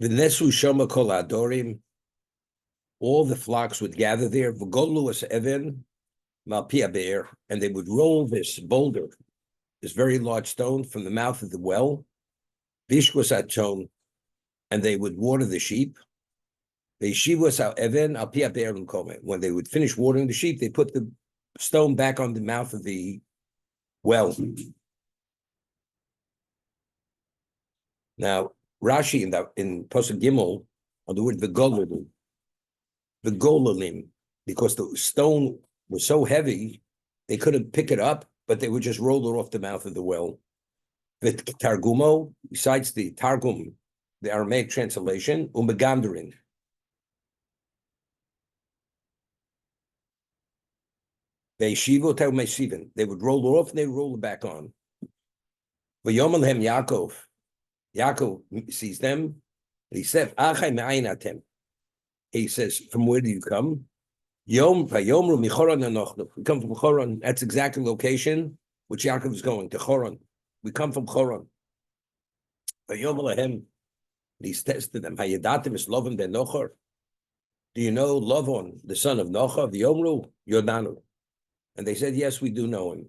V'nesu shoma kol adorim. All the flocks would gather there. V'golu es even malpia be'er, and they would roll this boulder, this very large stone, from the mouth of the well. Vishkos aton, and they would water the sheep. Ve'shivos al even al pia be'er l'kome. When they would finish watering the sheep, they put the stone back on the mouth of the well. Now, Rashi in Pasuk Gimel on the word v'golalim, because the stone was so heavy, they couldn't pick it up, but they would just roll it off the mouth of the well. The Targumo, besides the Targum, the Aramaic translation, umegandarin. They would roll it off and they would roll it back on. V'yomelhem Yaakov. Yaakov sees them, and he said, he says, from where do you come? We come from Choron. That's exactly the location which Yaakov is going, to Choron. We come from Choron. And he says to them, do you know Lovon, the son of Nocha, the Yomru, Yodanu? And they said, yes, we do know him.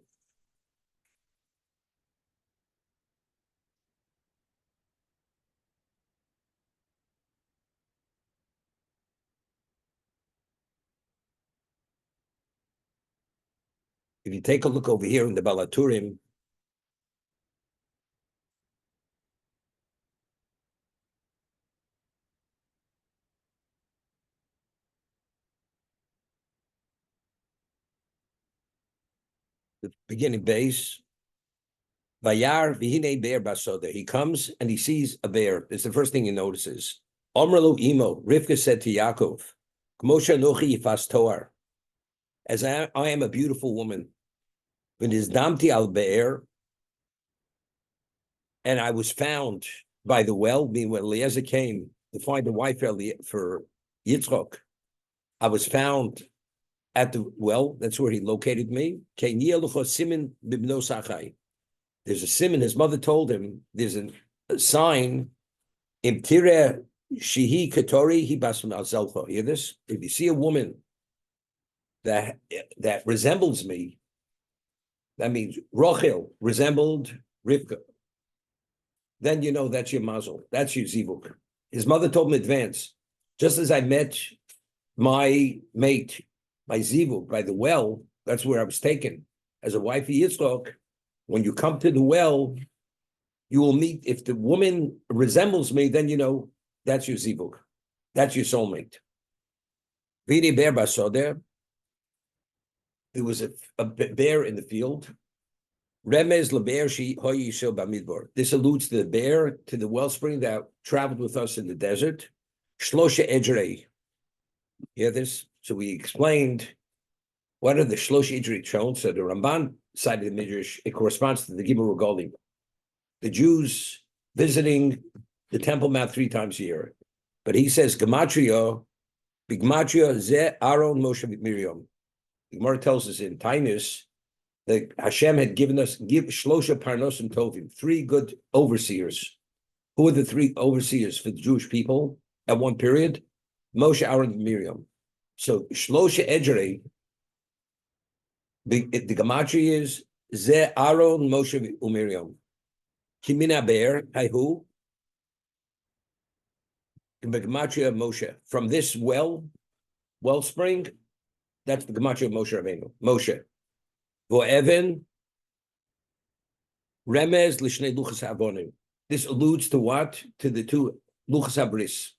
If you take a look over here in the Balaturim, the beginning base, Vayar v'hinei bear basoda. He comes and he sees a bear. It's the first thing he notices. Omralu imo. Rivka said to Yaakov, Kmosha nochi yifas toar. As I am a beautiful woman. V'nizdamti al be'er. And I was found by the well. Meaning when Eliezer came to find a wife for Yitzchok, I was found at the well. That's where he located me. There's a simon. His mother told him there's a sign. Imtire shihi katori hi basm al zelcho. Hear this? If you see a woman that resembles me, that means Rochel resembled Rivka. Then you know that's your mazel. That's your zivuk. His mother told him in advance. Just as I met my mate, my zivuk, by the well, that's where I was taken as a wife of Yitzchok. When you come to the well, you will meet, if the woman resembles me, then you know that's your zivuk. That's your soulmate. Vini bear basoder. There was a bear in the field. Remez lebear shi hoyisho bamidbar. This alludes to the bear, to the wellspring that traveled with us in the desert. Shlosha edrei. Hear this? So we explained what are the Shlosh Idri shown. So the Ramban side of the Midrash, it corresponds to the Gimel Regalim. The Jews visiting the Temple Mount 3 times a year. But he says, Gematria, Bigmatria ze Aaron Moshe Miriam. The Gemara tells us in Tainus that Hashem had given us, Shlosha Parnosim Tovim, 3 good overseers. Who are the 3 overseers for the Jewish people at one period? Moshe, Aaron, and Miriam. So Shlosha Edrei, the gematria is Ze Aaron, Moshe, Umiriam. Kimina Bear, Haihu. The gematria Moshe. From this wellspring, that's the gematria of Moshe Rabbeinu. Moshe. Vo'even, Remez Lishnei Luchas Avonim. This alludes to what? To the 2 Luchas Habris.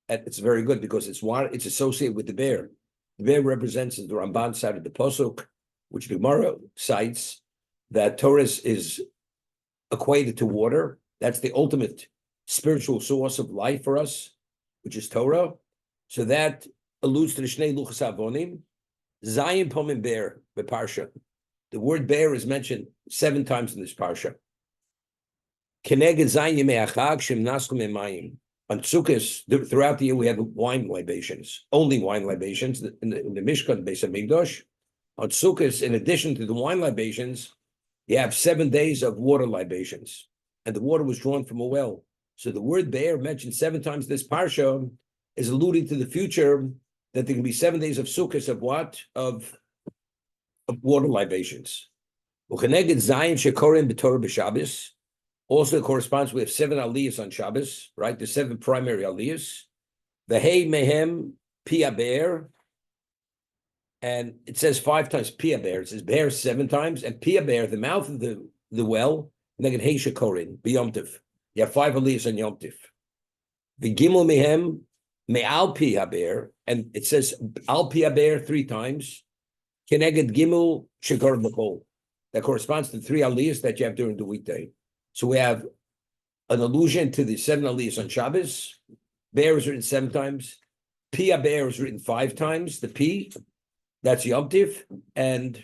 It's very good because it's associated with the bear. The bear represents the Ramban side of the Posuk, which the Gemara cites, that Torah is equated to water. That's the ultimate spiritual source of life for us, which is Torah. So that alludes to the Shnei Luchas Avonim. Zayin Pomim Bear, the Parsha. The word bear is mentioned 7 times in this Parsha. Keneged Zayin Yemei Achag Shem Naskum Emayim. On Sukkot, throughout the year, we have wine libations, only wine libations in the Mishkan, Beis Hamikdash. On Sukkot, in addition to the wine libations, you have 7 days of water libations. And the water was drawn from a well. So the word bear mentioned 7 times this parsha is alluding to the future, that there can be 7 days of Sukkot of what? Of water libations. Ucheneged Zayin Shekorim B'Torah B'Shabbos. Also corresponds, we have 7 aliyahs on Shabbos, right? The 7 primary aliyahs. The Hey Mehem Pia Bear. And it says 5 times Pia Bear. It says bear 7 times. And Pia Bear, the mouth of the well, Neged Hey Shekorim, B'Yom Tov. You have 5 aliyahs on Yom Tov. The Gimel Mehem Me'al Pia Bear. And it says Al Pia Bear 3 times. Keneged Gimel Shekor B'Kol. That corresponds to 3 aliyahs that you have during the weekday. So we have an allusion to the 7 aliyahs on Shabbos. Bear is written 7 times. Pia Bear is written 5 times. The P, that's Yom Tiv. And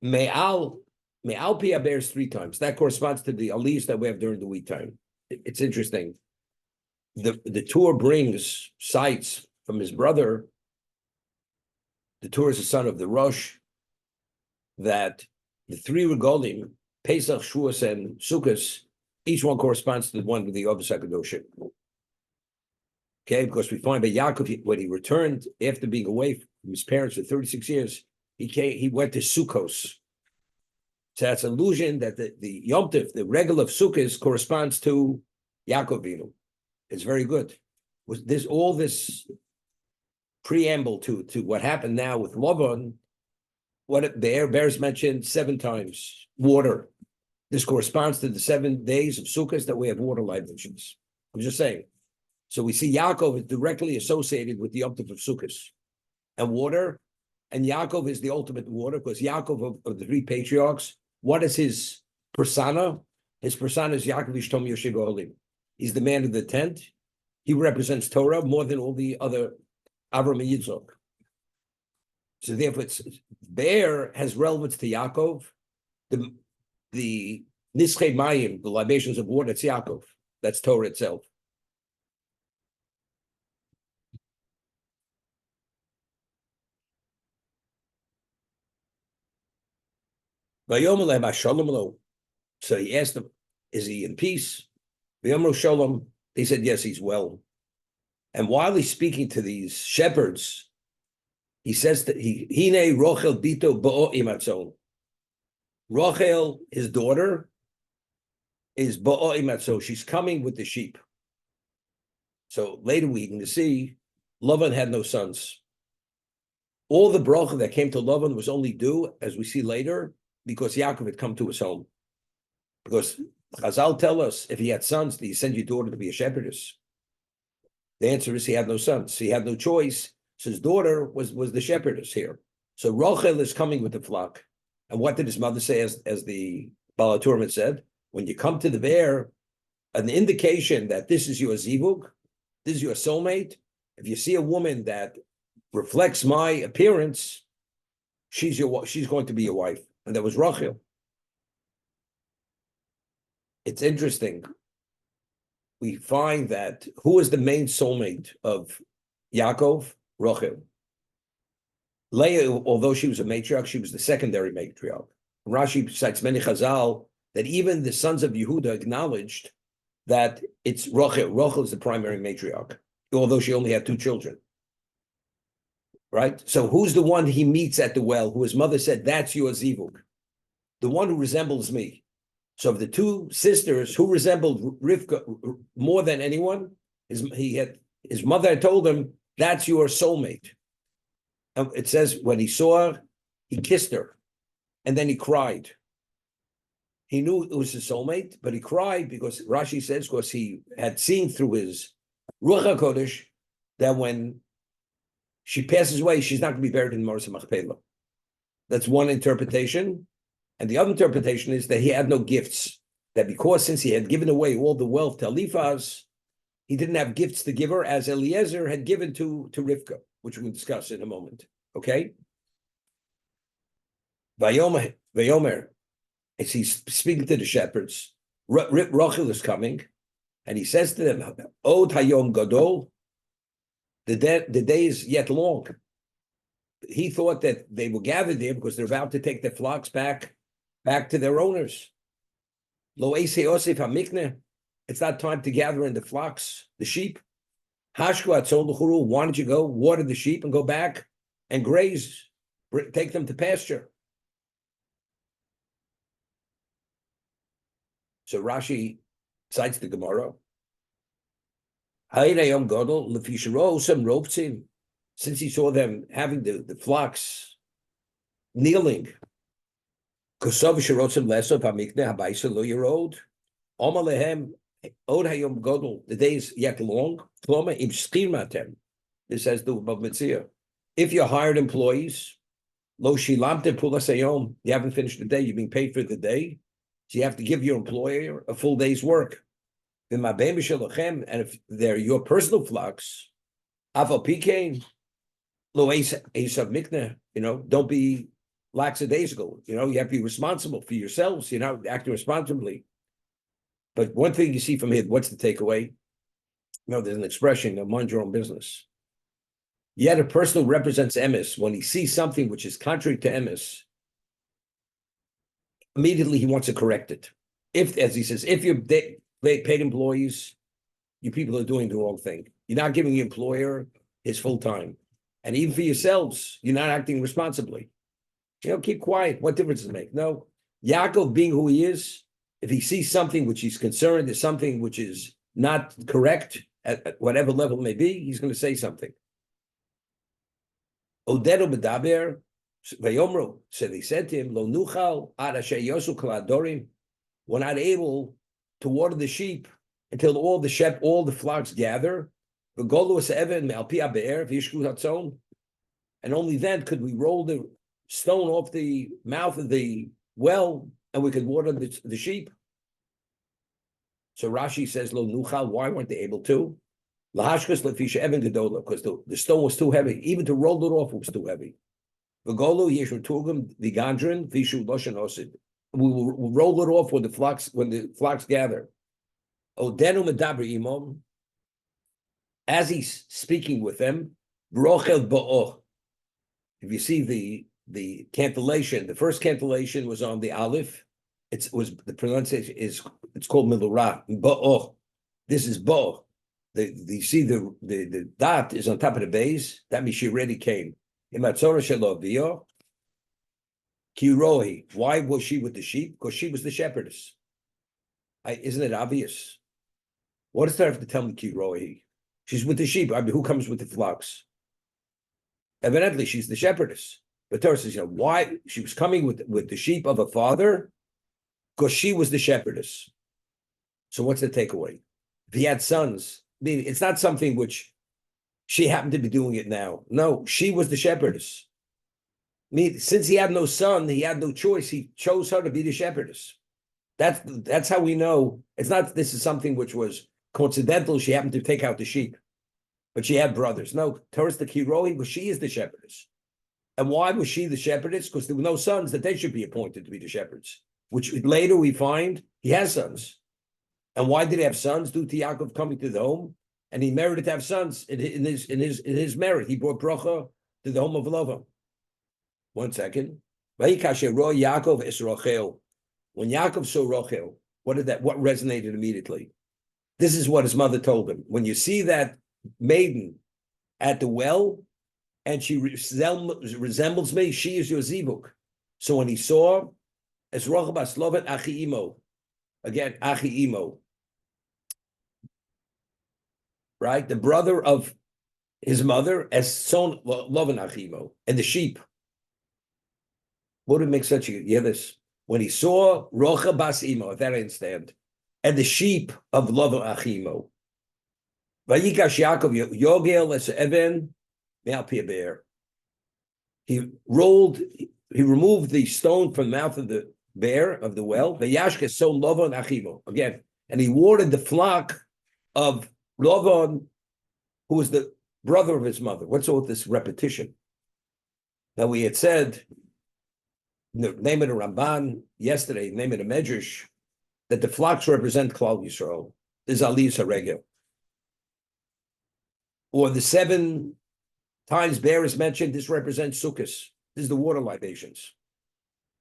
Me'al Pia Bear is 3 times. That corresponds to the aliyahs that we have during the week time. It's interesting. The Tur brings sites from his brother. The Tur is the son of the Rosh, that the 3 regalim, Pesach, Shavuos, and Sukkot, each one corresponds to the one with the Ovis HaKadoshim. Okay, because we find that Yaakov, when he returned after being away from his parents for 36 years, he went to Sukkos. So that's an illusion that the Yom Tov, the regal of Sukkot, corresponds to Yaakov Avinu. It's very good. All this preamble to what happened now with Lavan. Bears mentioned 7 times. Water. This corresponds to the 7 days of Sukkot that we have water libations. I'm just saying. So we see Yaakov is directly associated with the Yom Tov of Sukkot and water. And Yaakov is the ultimate water, because Yaakov of the 3 patriarchs, what is his persona? His persona is Yaakov Ishtom Yoshigolim. He's the man of the tent. He represents Torah more than all the other Avram and Yitzchak. So therefore, Bear has relevance to Yaakov. The Nischei Mayim, the libations of water, it's Yaakov. That's Torah itself. So he asked them, is he in peace? Shalom. They said, yes, he's well. And while he's speaking to these shepherds, he says that Hine Rochel Bito Bo'o Imatzon. Rochel, his daughter, is Bo'o Imatzon. She's coming with the sheep. So later we can see Lavan had no sons. All the bracha that came to Lavan was only due, as we see later, because Yaakov had come to his home. Because Chazal tell us, if he had sons, did he send your daughter to be a shepherdess? The answer is he had no sons. He had no choice. So his daughter was the shepherdess here. So Rochel is coming with the flock. And what did his mother say, as the Baal HaTurim had said? When you come to the bear, an indication that this is your zivug, this is your soulmate. If you see a woman that reflects my appearance, she's going to be your wife. And that was Rachel. It's interesting. We find that who is the main soulmate of Yaakov? Rachel. Leah, although she was a matriarch, she was the secondary matriarch. Rashi cites many Chazal that even the sons of Yehuda acknowledged that it's Rachel. Rachel is the primary matriarch, although she only had 2 children. Right? So who's the one he meets at the well, who his mother said, that's your zivug? The one who resembles me. So of the 2 sisters, who resembled Rivka more than anyone, his mother had told him, that's your soulmate. And it says when he saw her, he kissed her, and then he cried. He knew it was his soulmate, but he cried because Rashi says, because he had seen through his Ruach HaKodesh that when she passes away, she's not going to be buried in Marsa Machpelah. That's one interpretation. And the other interpretation is that he had no gifts. That because since he had given away all the wealth to Eliphaz, he didn't have gifts to give her, as Eliezer had given to Rivka, which we'll discuss in a moment. Okay? Vayomer, as he's speaking to the shepherds, Rachel is coming, and he says to them, Od Hayom Gadol, the day is yet long. He thought that they were gathered there because they're about to take their flocks back to their owners. Lo eise osif hamikne. It's not time to gather in the flocks, the sheep. Hashku atzon l'churu. Why don't you go water the sheep and go back and graze, take them to pasture? So Rashi cites the Gemara. Since he saw them having the flocks kneeling, the days yet long. This says the Mitzvah. If you're hired employees, you haven't finished the day, you're being paid for the day. So you have to give your employer a full day's work. And if they're your personal flocks, don't be lackadaisical. You have to be responsible for yourselves. You're not acting responsibly. But one thing you see from here, what's the takeaway? There's an expression, mind your own business. Yet a person who represents emes, when he sees something which is contrary to emes, immediately he wants to correct it. If, as he says, if you're paid employees, you people are doing the wrong thing. You're not giving the employer his full time. And even for yourselves, you're not acting responsibly. Keep quiet. What difference does it make? No. Yaakov, being who he is, if he sees something which he's concerned is something which is not correct at whatever level it may be, he's going to say something. Odedo bedaber vayomru. So they said to him, Lo nuchal ad asher yosu kaladorim. We're not able to water the sheep until all the flocks gather. And only then could we roll the stone off the mouth of the well and we could water the sheep. So Rashi says, Lo nuchal, why weren't they able to? Lahashkas lefisha even gedola, because the stone was too heavy. Even to roll it off was too heavy. V'golo yeshu turgum v'gandrin vishu loshen osid. We will roll it off when the flocks gather. Odenu medabri imom. As he's speaking with them, brochel bo'oh. If you see the cantillation, the first cantillation was on the aleph. The pronunciation it's called milurah. Bo'oh. This is bo'oh. You see the dot is on top of the base. That means she already came. Kirohi. Why was she with the sheep? Because she was the shepherdess. Isn't it obvious? What does that have to tell me, Kirohi? She's with the sheep. Who comes with the flocks? Evidently, she's the shepherdess. But Torah says, why she was coming with the sheep of a father? Because she was the shepherdess. So what's the takeaway? If he had sons, it's not something which she happened to be doing it now. No, she was the shepherdess. Since he had no son, he had no choice. He chose her to be the shepherdess. That's how we know. It's not this is something which was coincidental. She happened to take out the sheep, but she had brothers. No, Torah's the Kiroi, but she is the shepherdess. And why was she the shepherdess? Because there were no sons that they should be appointed to be the shepherds, which later we find he has sons. And why did he have sons? Due to Yaakov coming to the home, and he merited to have sons in his merit. He brought bracha to the home of Lavan. 1 second. When Yaakov saw Rachel, what resonated immediately? This is what his mother told him. When you see that maiden at the well, and she resembles me, she is your zivuk. So when he saw as Rachel bas Lavan achi imo, again achi imo, right? The brother of his mother as son Lavan achi imo, and the sheep. What would make such a this? When he saw Rocha bas imo, if that I understand, and the sheep of Lavan achimo, Vayikash Yaakov Yogel es Even me'al pi bear. He removed the stone from the mouth of the bear of the well. Vayashke son Lavan achimo again, and he watered the flock of Lavan, who was the brother of his mother. What's all this repetition? Now we had said. Name it a Ramban yesterday, name it a Medrash, that the flocks represent Klal Yisrael. This is Aliyus HaRegel. Or the 7 times bear is mentioned, this represents Sukkot. This is the water libations,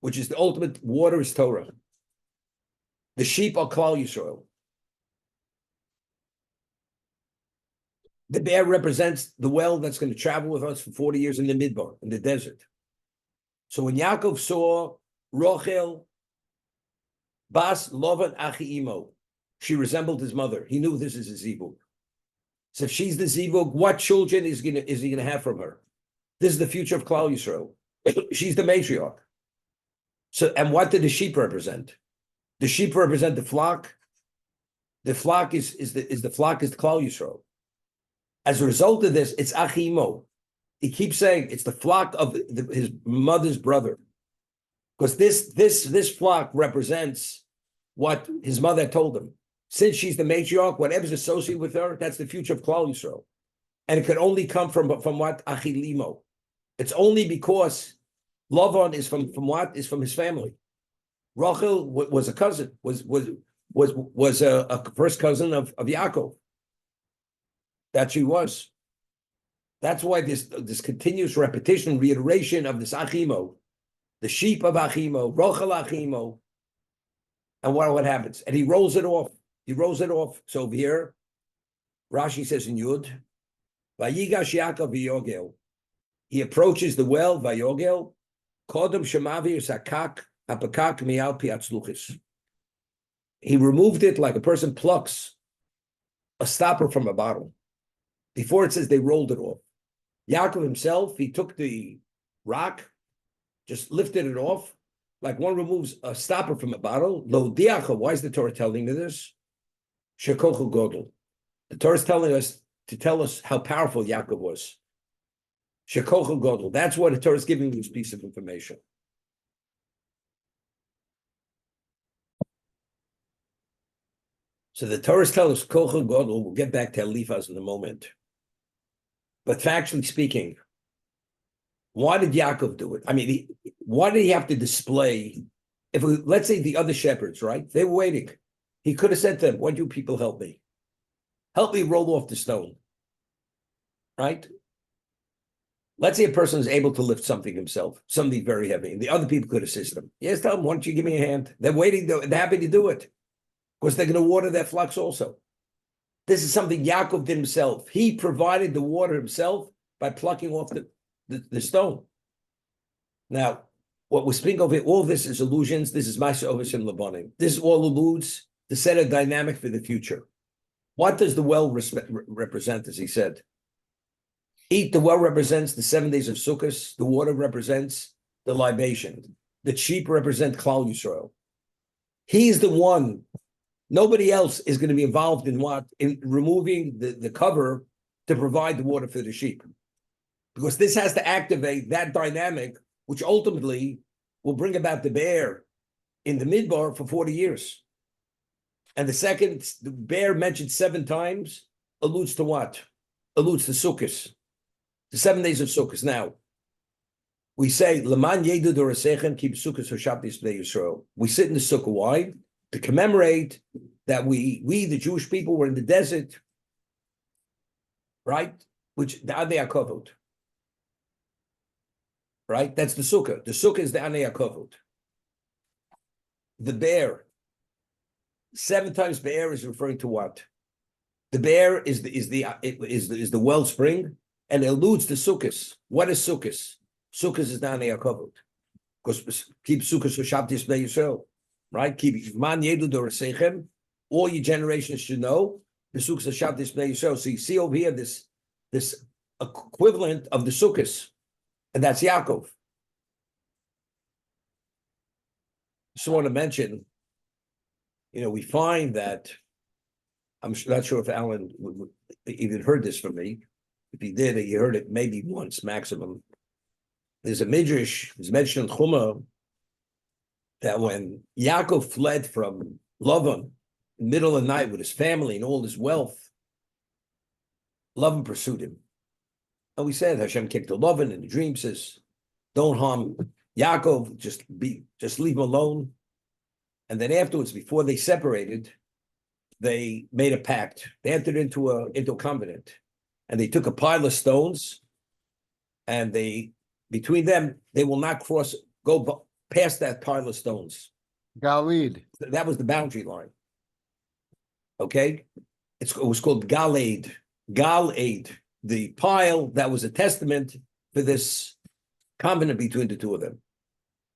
which is the ultimate water is Torah. The sheep are Klal Yisrael. The bear represents the well that's going to travel with us for 40 years in the Midbar, in the desert. So when Yaakov saw Rochel, Bas Lovan Achi Imo, she resembled his mother. He knew this is a zivug. So if she's the zivug, what children is he gonna have from her? This is the future of Klal Yisrael. She's the matriarch. So, and what did the sheep represent? The sheep represent the flock. The flock is the flock is the Klal Yisrael. As a result of this, it's Achi Imo. He keeps saying it's the flock of his mother's brother, because this flock represents what his mother told him. Since she's the matriarch, whatever's associated with her, that's the future of Klal Yisrael, and it could only come from what Achi Limo. It's only because Lavan is from what is from his family. Rachel was a cousin, was a first cousin of Yaakov. That she was. That's why this continuous repetition, reiteration of this Achimo, the sheep of Achimo, Rochel Achimo, and what happens? And he rolls it off. He rolls it off. So over here, Rashi says in Yud, Vayigash Yaakov v'yogel. He approaches the well, Vayogel, Kodem Shemavir Sakak Apakak Mial Piatzluchis. He removed it like a person plucks a stopper from a bottle. Before it says they rolled it off. Yaakov himself, he took the rock, just lifted it off, like one removes a stopper from a bottle. Lo diacha, why is the Torah telling me this? Shekochu godel. The Torah is telling us to tell us how powerful Yaakov was. Shekochu godel. That's what the Torah is giving me this piece of information. So the Torah is telling us kochu godel. We'll get back to Eliphaz in a moment. But factually speaking, why did Yaakov do it? I mean, why did he have to display? Let's say the other shepherds, right? They were waiting. He could have said to them, "Why do you people help me? Help me roll off the stone." Right? Let's say a person is able to lift something himself, something very heavy, and the other people could assist them. Yes, tell them, "Why don't you give me a hand?" They're waiting. They're happy to do it. Of course, they're going to water their flocks also. This is something Yaakov did himself. He provided the water himself by plucking off the stone. Now, what we're speaking of here, all this is illusions. This is Ma'aseh Ovesim Labanim. This all alludes to set a dynamic for the future. What does the well represent, as he said? The well represents the 7 days of Sukkot. The water represents the libation. The sheep represent Klal Yisrael. He's the one. Nobody else is going to be involved in removing the cover to provide the water for the sheep. Because this has to activate that dynamic, which ultimately will bring about the bear in the midbar for 40 years. And the bear mentioned 7 times alludes to what? Alludes to Sukkot. The 7 days of Sukkot. Now, we say, Leman Yedu Dorasechem Keep Sukkot Hoshabtis Bnei Yisrael. We sit in the Sukkah. Why? To commemorate that we the Jewish people were in the desert, right? Which the Anei HaKavod, right? That's the Sukkah. The Sukkah is the Anei HaKavod. The bear, 7 times bear is referring to what? The bear is the wellspring, and it alludes to Sukkot. What is Sukkot? Sukkot is the Anei HaKavod, because keep Sukkot Hoshabtis Bnei Yisrael. Right? Keep man yedu dorasechem. All your generations should know the sukkos Shabbat Bnei Yisrael. So you see over here this equivalent of the sukkos, and that's Yaakov. Just want to mention, we find that I'm not sure if Alan even heard this from me. If he did, he heard it maybe once maximum. There's a midrash. It's mentioned in Chumah that when Yaakov fled from Lavan in the middle of the night with his family and all his wealth, Lavan pursued him. And we said Hashem kicked to Lavan in the dream, says, "Don't harm Yaakov, just leave him alone." And then afterwards, before they separated, they made a pact. They entered into a covenant, and they took a pile of stones, and between them, they will not go past that pile of stones. Galid. That was the boundary line. Okay, it was called Galade. Galade, the pile that was a testament for this covenant between the two of them.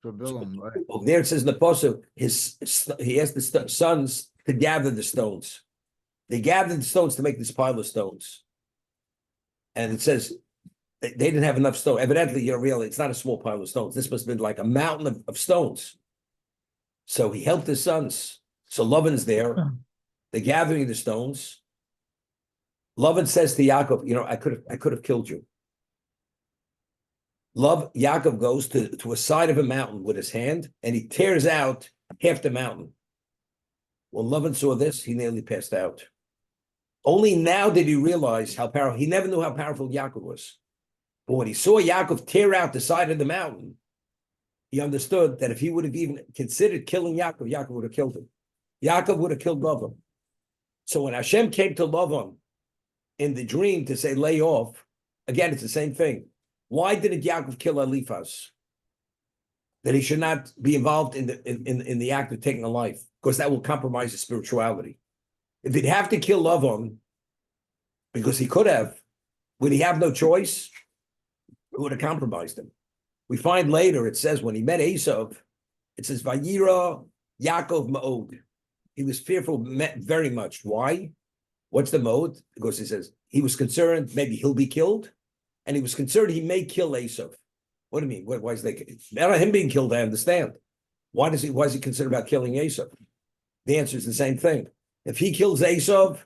For Bilam, right? There it says in the pasuk, he asked the sons to gather the stones. They gathered the stones to make this pile of stones, and it says they didn't have enough stone. Evidently, it's not a small pile of stones. This must have been like a mountain of stones. So he helped his sons. So Lavan's there. They're gathering the stones. Lavan says to Yaakov, I could have killed you. Yaakov goes to a side of a mountain with his hand, and he tears out half the mountain. When Lavan saw this, he nearly passed out. Only now did he realize how powerful. He never knew how powerful Yaakov was. But when he saw Yaakov tear out the side of the mountain, he understood that if he would have even considered killing Yaakov, Yaakov would have killed him. Yaakov would have killed Lavan. So when Hashem came to Lavan in the dream to say, lay off, again, it's the same thing. Why didn't Yaakov kill Eliphaz? That he should not be involved in the act of taking a life, because that will compromise his spirituality. If he'd have to kill Lavan, because he could have, would he have no choice? It would have compromised him. We find later, it says, when he met Esav, it says, Vayira Yaakov Ma'od. He was fearful very much. Why? What's the mode? Because he says, he was concerned maybe he'll be killed, and he was concerned he may kill Esav. What do you mean? Why is they not him being killed? I understand. Why is he concerned about killing Esav? The answer is the same thing. If he kills Esav,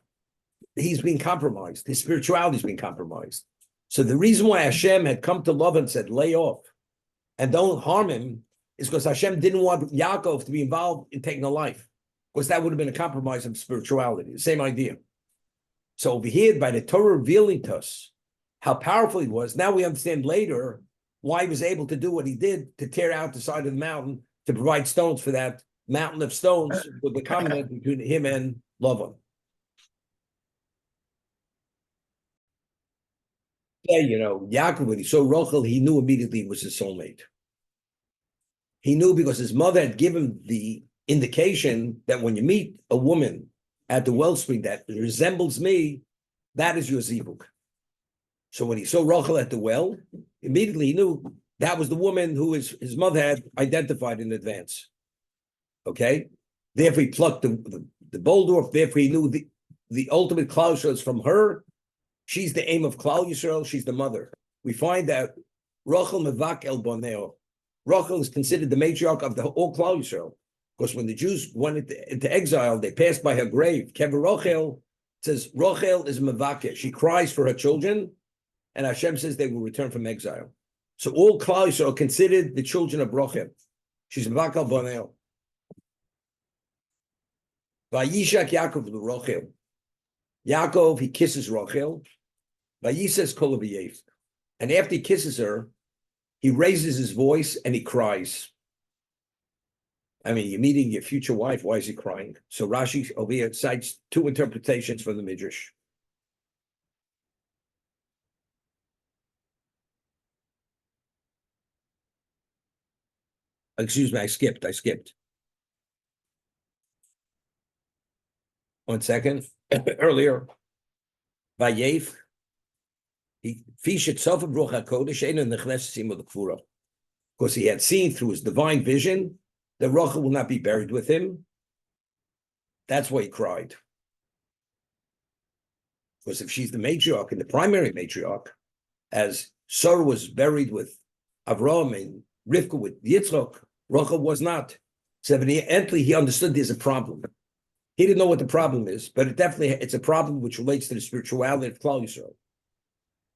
he's being compromised. His spirituality's being compromised. So the reason why Hashem had come to love and said, lay off and don't harm him is because Hashem didn't want Yaakov to be involved in taking a life, because that would have been a compromise of spirituality. The same idea. So over here, by the Torah revealing to us how powerful he was, now we understand later why he was able to do what he did to tear out the side of the mountain to provide stones for that mountain of stones with the covenant between him and Lavan. Yeah, Yaakov, when he saw Rachel, he knew immediately it was his soulmate. He knew because his mother had given the indication that when you meet a woman at the wellspring that resembles me, that is your zivug. So when he saw Rachel at the well, immediately he knew that was the woman who his mother had identified in advance. Okay? Therefore he plucked the boulder off. Therefore he knew the ultimate Klal Yisrael is from her. She's the aim of Klal Yisrael. She's the mother. We find that Rachel mevak el boneo. Rachel is considered the matriarch of the all Klal Yisrael, because when the Jews went into exile, they passed by her grave. Kever Rachel says Rachel is mevake. She cries for her children, and Hashem says they will return from exile. So all Klal Yisrael considered the children of Rachel. She's mevak el boneo. Vayishak Yaakov Rachel. Yaakov, he kisses Rachel. Vayises kol v'yev. And after he kisses her, he raises his voice and he cries. I mean, you're meeting your future wife. Why is he crying? So Rashi over here cites two interpretations from the Midrash. Excuse me, I skipped. 1 second. Earlier, Vayev, because he had seen through his divine vision that Rachel will not be buried with him. That's why he cried. Because if she's the matriarch and the primary matriarch, as Sarah was buried with Avraham and Rivka with Yitzchak, Rachel was not. So evidently he understood there's a problem. He didn't know what the problem is, but it's a problem which relates to the spirituality of Klal Yisrael.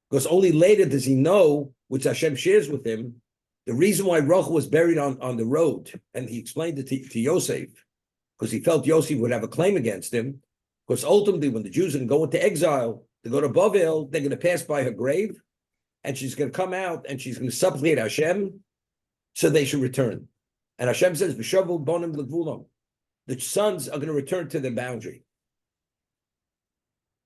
Because only later does he know, which Hashem shares with him, the reason why Rachel was buried on the road. And he explained it to Yosef, because he felt Yosef would have a claim against him. Because ultimately, when the Jews are going to go into exile, to go to Bavel, they're going to pass by her grave, and she's going to come out, and she's going to supplicate Hashem, so they should return. And Hashem says, V'shavu bonim l'gvulam. The sons are going to return to their boundary.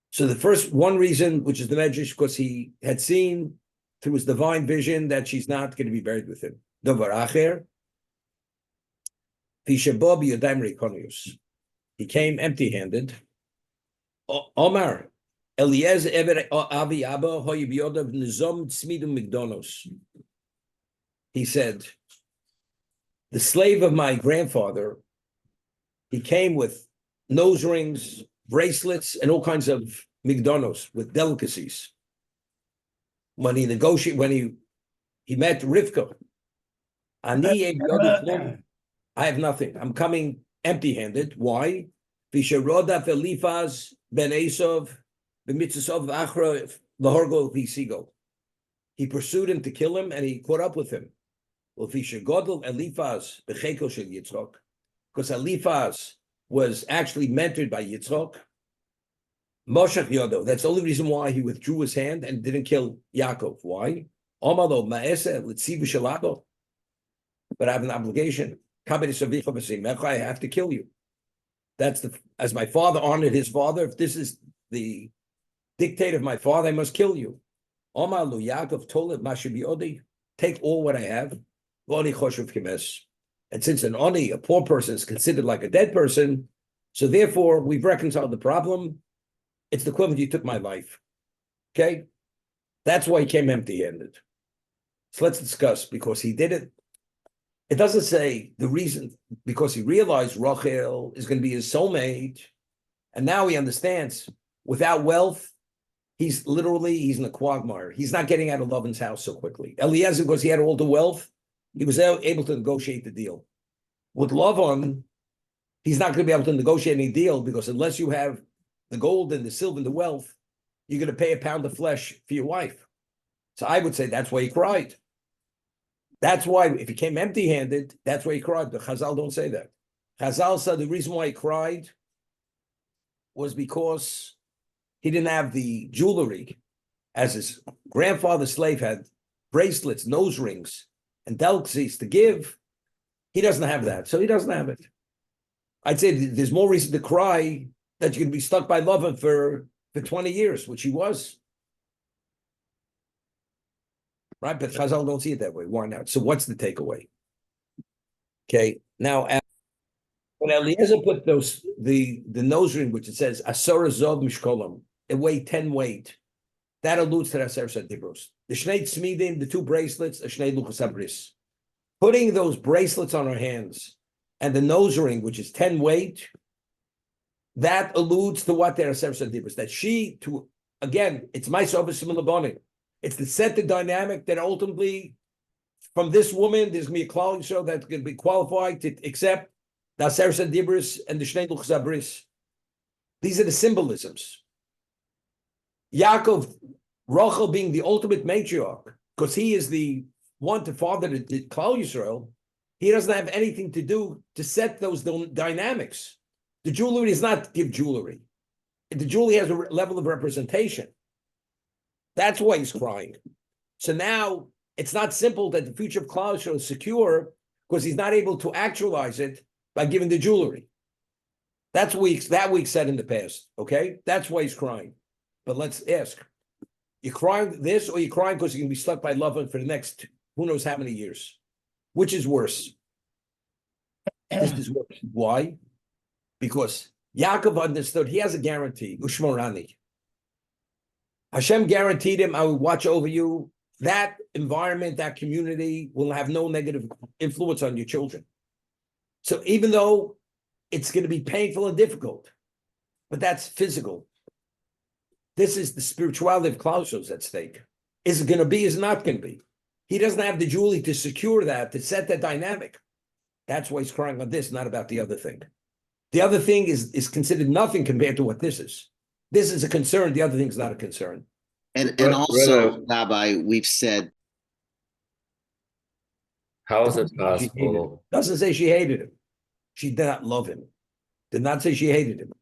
So the first one reason, which is the Medrash, because he had seen through his divine vision that she's not going to be buried with him. Davar acher, Pishabob Yodam Rekonius. He came empty-handed. Omar, Eliezer Ever Avi Abba Hoyibiodav Nizom Tzmidum Migdonos. He said, the slave of my grandfather, he came with nose rings, bracelets, and all kinds of migdonos with delicacies. When he negotiated, when he met Rivka, I have nothing. I'm coming empty-handed. Why? Visharoda Felifaz ben Esov b'mitzvah achra lahorgo v'sigo. He pursued him to kill him, and he caught up with him. Well, Vishagodol Elifaz b'cheko shel Yitzchok, because Elifaz was actually mentored by Yitzchok. Moshach Yodo. That's the only reason why he withdrew his hand and didn't kill Yaakov. Why? Omalo Maese Litzivu Shalado. But I have an obligation. I have to kill you. That's as my father honored his father. If this is the dictate of my father, I must kill you. Omalu Yaakov told it Mashibiodi, take all what I have. And since an oni, a poor person, is considered like a dead person, so therefore we've reconciled the problem. It's the equivalent, you took my life. Okay? That's why he came empty-handed. So let's discuss, because he did it. It doesn't say the reason, because he realized Rachel is going to be his soulmate, and now he understands, without wealth, he's in a quagmire. He's not getting out of Lavan's house so quickly. Eliezer, because he had all the wealth, he was able to negotiate the deal. With Lavan, he's not going to be able to negotiate any deal, because unless you have the gold and the silver and the wealth, you're going to pay a pound of flesh for your wife. So I would say that's why he cried. That's why, if he came empty-handed, that's why he cried. But Chazal don't say that. Chazal said the reason why he cried was because he didn't have the jewelry. As his grandfather's slave had bracelets, nose rings, and delicacies to give, he doesn't have that. So he doesn't have it. I'd say there's more reason to cry that you're going to be stuck by Lavan for 20 years, which he was. Right? But Chazal don't see it that way. Why not? So what's the takeaway? Okay. Now, when Eliezer put the nose ring, which it says, Asora Zov Mishkolam, it weighed 10 weight. That alludes to the Aser Sadibros. The Shnei Tzmidim, the two bracelets, the Shnei Luchas Abris. Putting those bracelets on her hands and the nose ring, which is 10 weight, that alludes to what the Aser Sadibros. That she, again, it's my Sovas Simulabonim. It's to set the dynamic that ultimately, from this woman, there's going to be a quality show that's going to be qualified to accept the Aser Sadibros and the Shnei Luchas Abris. These are the symbolisms. Yaakov, Rachel being the ultimate matriarch, because he is the one to father the Klal Yisrael, he doesn't have anything to do to set those dynamics. The jewelry does not give jewelry. The jewelry has a level of representation. That's why he's crying. So now it's not simple that the future of Klal Yisrael is secure because he's not able to actualize it by giving the jewelry. That week said in the past. Okay, that's why he's crying. But let's ask: you crying this, or you crying because you're going to be stuck by Lavan for the next who knows how many years? Which is worse? This is worse. Why? Because Yaakov understood he has a guarantee. Ushmorani. Hashem guaranteed him, I will watch over you. That environment, that community will have no negative influence on your children. So even though it's going to be painful and difficult, but that's physical. This is the spirituality of Klal Yisrael at stake. Is it going to be? Is it not going to be? He doesn't have the jewelry to secure that, to set that dynamic. That's why he's crying on this, not about the other thing. The other thing is considered nothing compared to what this is. This is a concern. The other thing is not a concern. And also, Rabbi, we've said. How is it possible? Doesn't say she hated him. She did not love him. Did not say she hated him.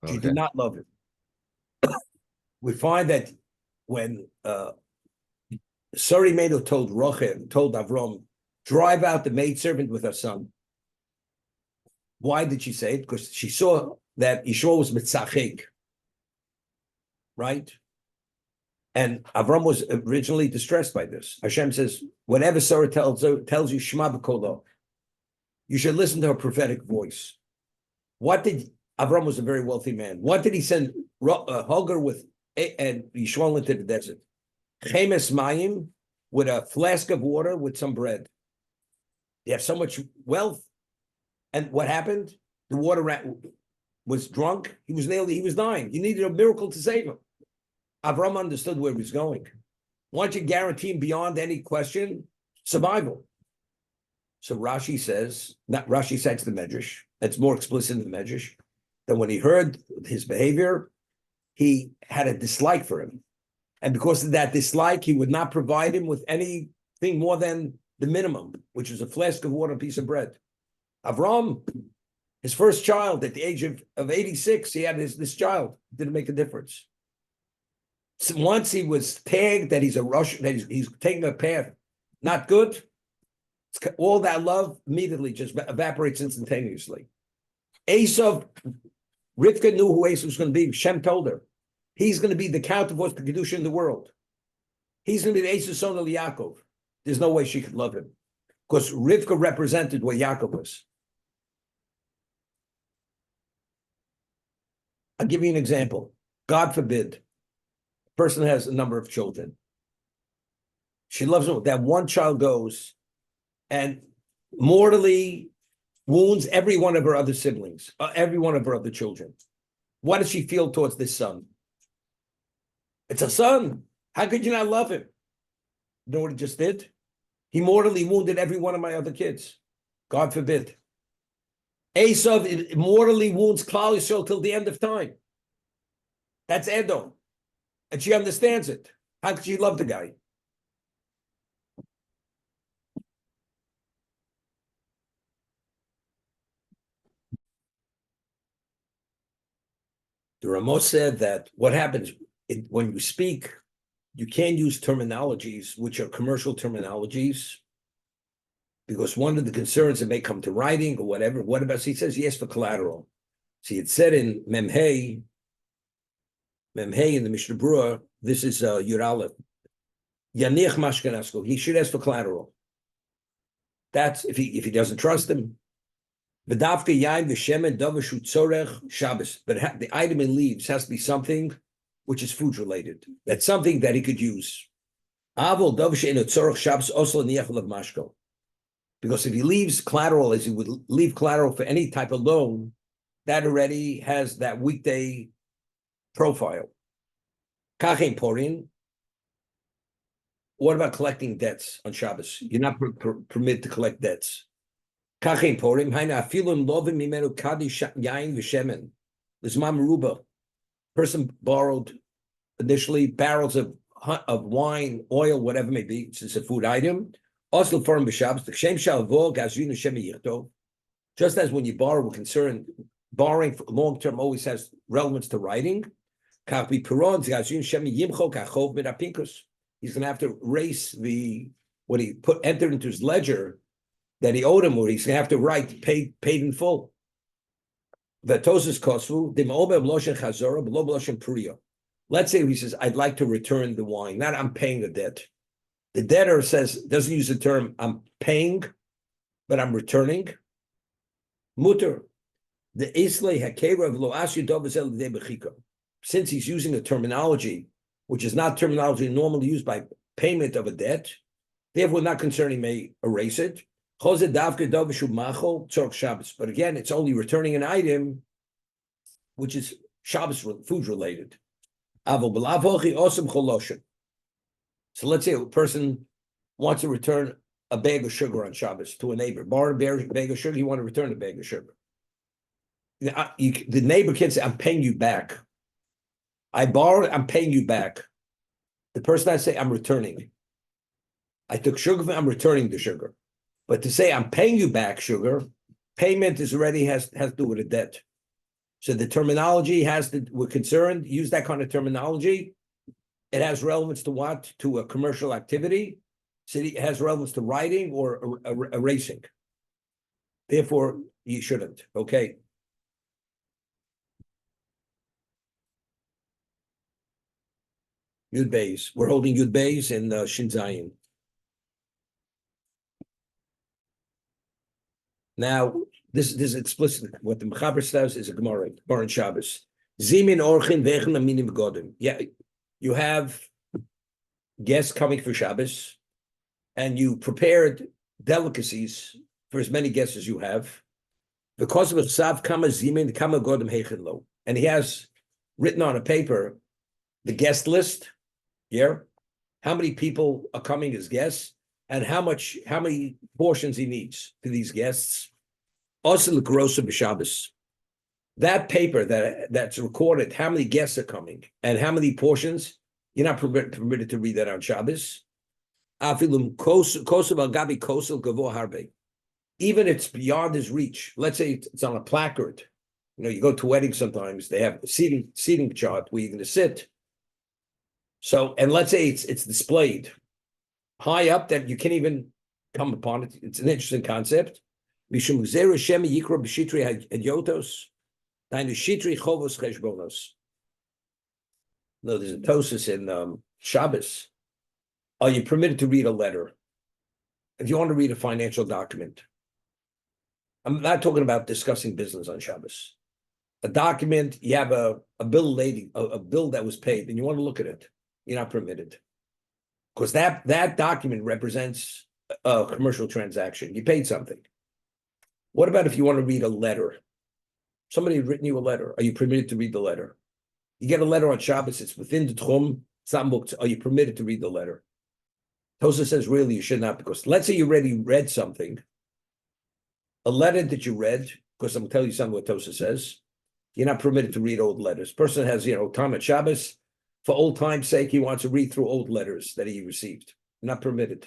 She did not love him. We find that when Sari Medo told Avram, drive out the maidservant with her son. Why did she say it? Because she saw that Yishmael was mitzachek, right? And Avram was originally distressed by this. Hashem says, whatever Sarah tells you, Shema b'kolo. You should listen to her prophetic voice. What did Avram was a very wealthy man? What did he send Hagar with and Yishmael into the desert? Chemes mayim, with a flask of water with some bread. They have so much wealth, and what happened? The water was drunk. He was dying. He needed a miracle to save him. Avram understood where he was going. Once you guarantee him beyond any question, survival. So Rashi says, Rashi cites the Medrash. That's more explicit in the Medrash. That when he heard his behavior, he had a dislike for him. And because of that dislike, he would not provide him with anything more than the minimum, which is a flask of water, a piece of bread. Avram, his first child at the age of 86, he had this child. Didn't make a difference. So once he was tagged that he's a Russian, that he's taking a path not good, all that love immediately just evaporates instantaneously. Rivka knew who Esav was going to be. Shem told her. He's going to be the countervoice to Kedusha in the world. He's going to be the Esav's son of Yaakov. There's no way she could love him. Because Rivka represented what Yaakov was. I'll give you an example. God forbid, a person has a number of children. She loves them. That one child goes and mortally wounds every one of her other siblings, every one of her other children. What does she feel towards this son? It's a son. How could you not love him? You know what he just did? He mortally wounded every one of my other kids. God forbid. Esav mortally wounds Klal Yisrael till the end of time. That's Edom. And she understands it. How could she love the guy? The Ramos said that what happens when you speak, you can't use terminologies which are commercial terminologies, because one of the concerns that may come to writing or whatever, what about, he says yes for collateral. See, it said in Memhei in the Mishnah Berurah, this is Yud Aleph, Yanich Mashkenasko, he should ask for collateral. That's if he doesn't trust him. V'davke yain v'shemen davashu tzorech Shabbos. But the item in leaves has to be something which is food related. That's something that he could use. Avol davashe in a tzorech Shabbos oslo niyachol of mashko. Because if he leaves collateral as he would leave collateral for any type of loan, that already has that weekday profile. Kachem porin. What about collecting debts on Shabbos? You're not permitted to collect debts. Kachem porim. Haina afilum lovim mimenu kadish yain v'shemen. L'zman meruba. Person borrowed initially barrels of wine, oil, whatever it may be. It's a food item. Also foreign b'Shabbos. The shem shalvo gazvinu shem yichtov. Just as when you borrow, we're concerned, borrowing for long term always has relevance to writing. He's going to have to erase what he entered into his ledger that he owed him, or he's going to have to write paid in full. Let's say he says, I'd like to return the wine, not I'm paying the debt. The debtor doesn't use the term I'm paying, but I'm returning. Mutter. The Islay Hakera of Lo Asyu Dovazel de Bechika. Since he's using a terminology which is not terminology normally used by payment of a debt, therefore not concerned he may erase it. But again, it's only returning an item which is Shabbos food related. So let's say a person wants to return a bag of sugar on Shabbos to a neighbor. Borrowed a bag of sugar, you want to return a bag of sugar. The neighbor can say, I'm paying you back. I borrowed, I'm paying you back. The person I say, I'm returning. I took sugar, I'm returning the sugar. But to say, I'm paying you back sugar, payment is already has to do with a debt. So the terminology we're concerned, use that kind of terminology. It has relevance to what? To a commercial activity. So it has relevance to writing or erasing. Therefore, you shouldn't. Okay. Yud Beis. We're holding Yud Beis in Shin Zayin. Now, this is explicit. What the Mechaber says is a Gemara in Shabbos. Zimin orchin vechen aminim godim. Yeah, you have guests coming for Shabbos, and you prepared delicacies for as many guests as you have. Because of Sav Kama Zimin Kama Godim Hechen Lo, and he has written on a paper the guest list. Yeah, how many people are coming as guests, and how many portions he needs for these guests. Also, the Grossa b'Shabbos. That paper that's recorded how many guests are coming and how many portions, you're not permitted to read that on Shabbos. Even if it's beyond his reach. Let's say it's on a placard. You know, you go to weddings sometimes, they have a seating chart where you're going to sit. So, and let's say it's displayed high up that you can't even come upon it. It's an interesting concept. No, there's a Tosis in Shabbos. Are you permitted to read a letter? If you want to read a financial document, I'm not talking about discussing business on Shabbos. A document, you have a bill that was paid, and you want to look at it. You're not permitted. Because that document represents a commercial transaction. You paid something. What about if you want to read a letter? Somebody had written you a letter. Are you permitted to read the letter? You get a letter on Shabbos, it's within the Tchum, it's not booked. Are you permitted to read the letter? Tosa says, really, you should not, because let's say you already read something, a letter that you read, because I'm going to tell you something what Tosa says, you're not permitted to read old letters. Person has, time at Shabbos, for old time's sake, he wants to read through old letters that he received. Not permitted.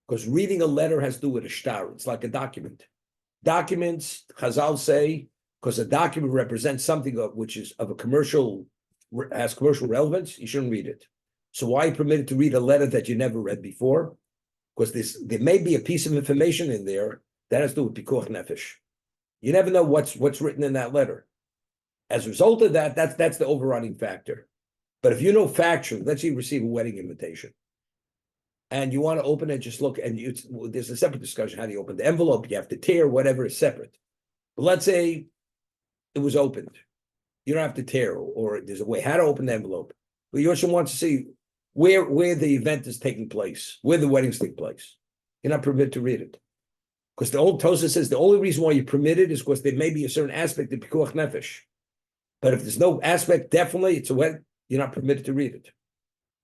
Because reading a letter has to do with a shtar. It's like a document. Documents, Chazal say, because a document represents something which is of a commercial, has commercial relevance, you shouldn't read it. So why are you permitted to read a letter that you never read before? Because there may be a piece of information in there that has to do with pikuach nefesh. You never know what's written in that letter. As a result of that, that's the overriding factor. But if you know factually, let's say you receive a wedding invitation, and you want to open it, just look, and there's a separate discussion. How do you open the envelope? You have to tear, whatever is separate. But let's say it was opened. You don't have to tear, or there's a way how to open the envelope. But you also want to see where the event is taking place, where the weddings take place. You're not permitted to read it. Because the old Tosa says the only reason why you're permitted is because there may be a certain aspect of pikuach nefesh. But if there's no aspect, definitely it's a wet, you're not permitted to read it.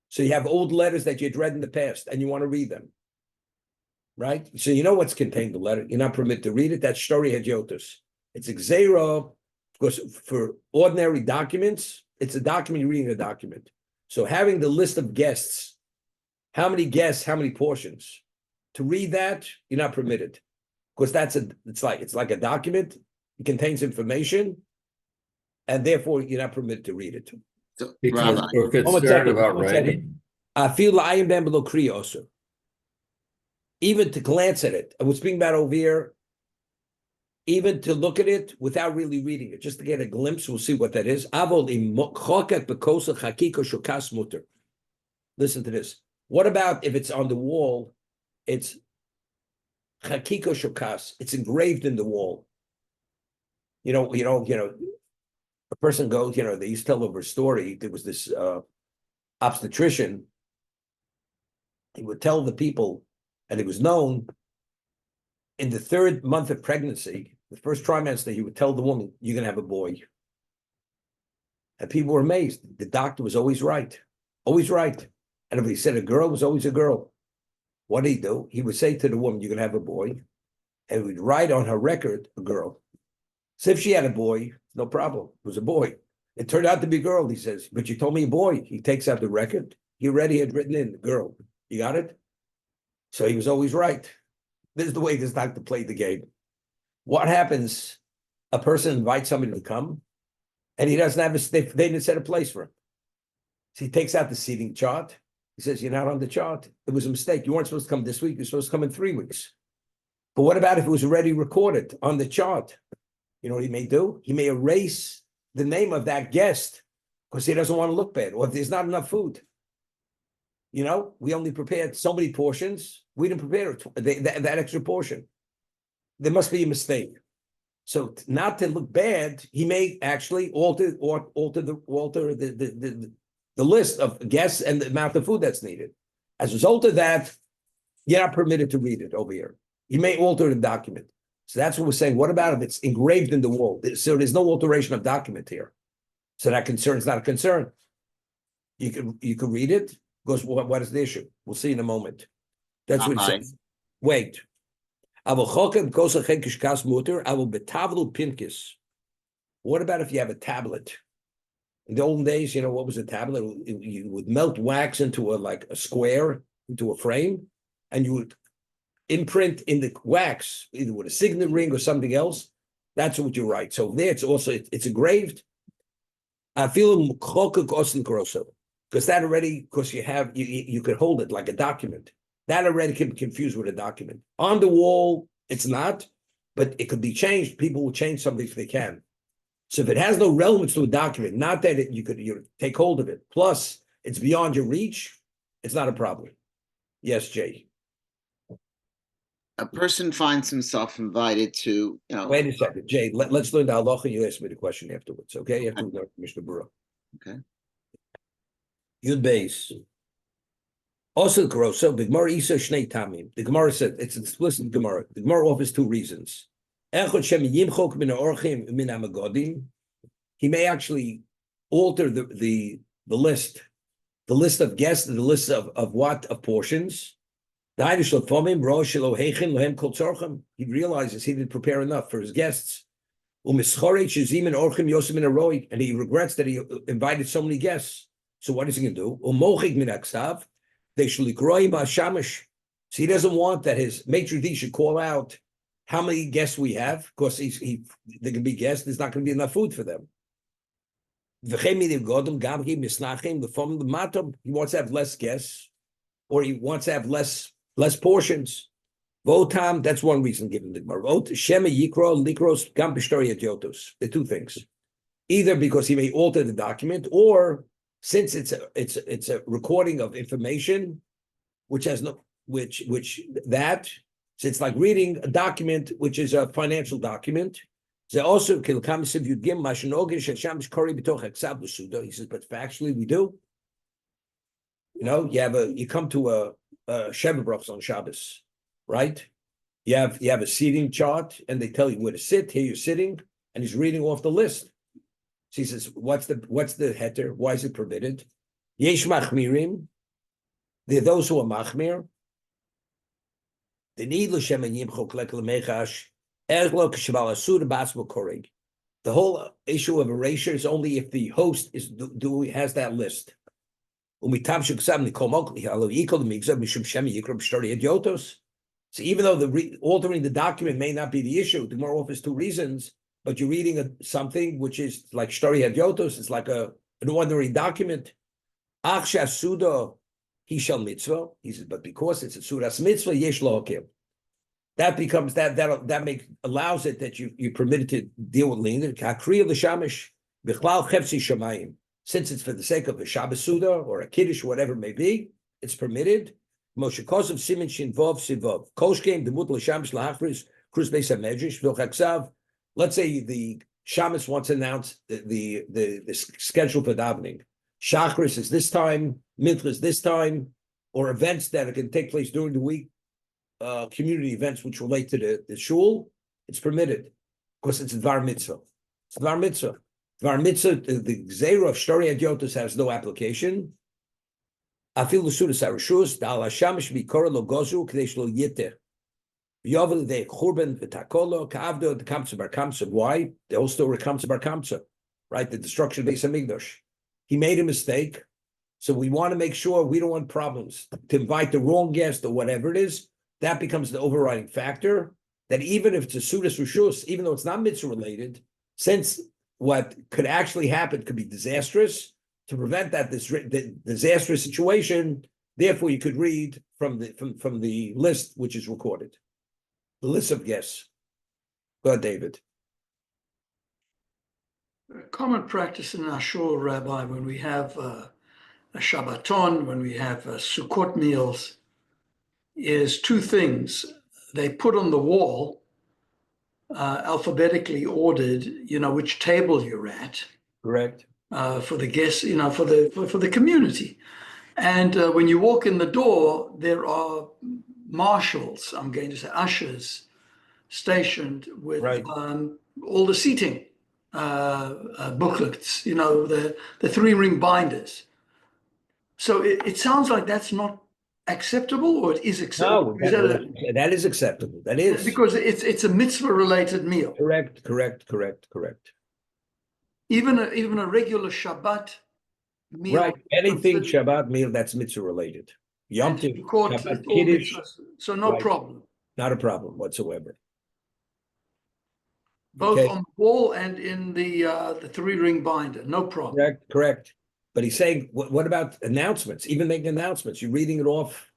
So you have old letters that you'd read in the past and you want to read them. Right? So you know what's contained in the letter. You're not permitted to read it. That's shtori hadyotos. It's a gzeira, because for ordinary documents, it's a document, you're reading a document. So having the list of guests, how many guests, how many portions, to read that, you're not permitted. Because it's like a document, it contains information, and therefore you're not permitted to read it. So, Because Rabbi, we're concerned about writing. I feel like I am below kriya also. Even to glance at it, I was speaking about over here, even to look at it without really reading it, just to get a glimpse, we'll see what that is. Listen to this. What about if it's on the wall? It's chakiko shokas. It's engraved in the wall. A person goes, they used to tell over a story. There was this obstetrician. He would tell the people, and it was known, in the 3rd month of pregnancy, the first trimester, he would tell the woman, you're going to have a boy. And people were amazed. The doctor was always right. Always right. And if he said a girl, it was always a girl. What did he do? He would say to the woman, you're going to have a boy. And he would write on her record, a girl. So if she had a boy, no problem. It was a boy. It turned out to be a girl, he says. But you told me a boy. He takes out the record. He already had written in, girl. You got it? So he was always right. This is the way this doctor played the game. What happens? A person invites somebody to come, and he doesn't have they didn't set a place for him. So he takes out the seating chart. He says, you're not on the chart. It was a mistake. You weren't supposed to come this week. You're supposed to come in 3 weeks. But what about if it was already recorded on the chart? You know what he may do? He may erase the name of that guest because he doesn't want to look bad, or if there's not enough food. We only prepared so many portions. We didn't prepare that extra portion. there must be a mistake. So not to look bad, he may actually alter the list of guests and the amount of food that's needed. As a result of that, you're not permitted to read it over here. He may alter the document. So that's what we're saying. What about if it's engraved in the wall? So there's no alteration of document here. So that concern is not a concern. You can read it. Because what is the issue? We'll see in a moment. That's what he says. Wait. I will betavlu pinkis. What about if you have a tablet? In the olden days, what was a tablet? You would melt wax into a square, into a frame, and you would imprint in the wax, either with a signet ring or something else. That's what you write. So there it's engraved. I feel because that already, because you could hold it like a document. That already can be confused with a document. On the wall, it's not, but it could be changed. People will change something if they can. So if it has no relevance to a document, not that you could take hold of it, plus it's beyond your reach, it's not a problem. Yes, Jay. A person finds himself invited to, Wait a second, Jay. Let's learn the halacha. You ask me the question afterwards, okay? After we learn Mishnah Berurah. Okay. Yud Beis. Also, so the Gemara Isa Shnei Tamim. The Gemara said it's an explicit Gemara. The Gemara offers two reasons. He may actually alter the list of guests, the list of what? Of portions. He realizes he didn't prepare enough for his guests. And he regrets that he invited so many guests. So what is he going to do? So he doesn't want that his maitre d' should call out how many guests we have, because they can be guests, there's not going to be enough food for them. He wants to have less guests, or he wants to have less portions. Votam, that's one reason given the Gemara. The two things. Either because he may alter the document, or since it's a recording of information, which has no so it's like reading a document which is a financial document. He says, but factually we do. You come to a Sheva Brachos on Shabbos, right? You have a seating chart, and they tell you where to sit. Here you're sitting, and he's reading off the list. So he says, what's the heter? Why is it permitted? Yesh machmirim. There are those who are machmir. The whole issue of erasure is only if the host has that list. So even though altering the document may not be the issue, the Gemara offers two reasons, but you're reading something which is like Shtari Hadyotos, it's like an ordinary document. Ach shasuda hishal mitzvah. He says, but because it's a sudas mitzvah, yesh lo hakim. That becomes allows it that you're permitted to deal with lien. Kakriya l'shamish bichlal chefsi shamayim. Since it's for the sake of a Shabbos Suda or a Kiddush, whatever it may be, it's permitted. Moshe Kosov Simin Shinvov Sivov Koshkem Demut l'shamish lahachris krus beis hamedrash v'chaksav. Let's say the Shabbos wants to announce the schedule for davening. Shachris is this time, Mincha is this time, or events that can take place during the week, community events which relate to the shul. It's permitted because it's a Dvar Mitzvah. It's a Dvar Mitzvah. Dvar Mitzvah, the Gzeira of Shtari Hadyotos has no application. Afil l'sudas harishus dal hashamish b'kora lo gozu k'deish lo yiter. Yovel de churban v'takolo ka'avdo the kamsa bar kamsa. Why? The whole story kamsa bar kamsa, right? The destruction of Beis Hamikdash. He made a mistake, so we want to make sure we don't want problems to invite the wrong guest or whatever it is. That becomes the overriding factor. That even if it's a sudas rishus, even though it's not mitzvah related, since what could actually happen could be disastrous, to prevent that the disastrous situation, therefore you could read from the list which is recorded. The list of guests. Go ahead, David. A common practice in our shul, Rabbi, when we have a Shabbaton, when we have Sukkot meals, is two things. They put on the wall alphabetically ordered, which table you're at Correct. for the guests, for the community. And when you walk in the door, there are marshals, I'm going to say ushers, stationed with Right. all the seating booklets, the 3-ring binders. So it sounds like that's not acceptable, or it is acceptable. No, that is acceptable. That is. Because it's a mitzvah related meal. Correct. Even a regular Shabbat meal. Right. Anything Shabbat meal that's mitzvah related. Yom and Tov, Sukkot, Shabbat, it's all Kiddush, mitzvahs. So no Right. problem. not a problem whatsoever. Both Okay. on the wall and in the 3-ring binder, no problem. Correct. But he's saying, what about announcements? Even making announcements, you're reading it off,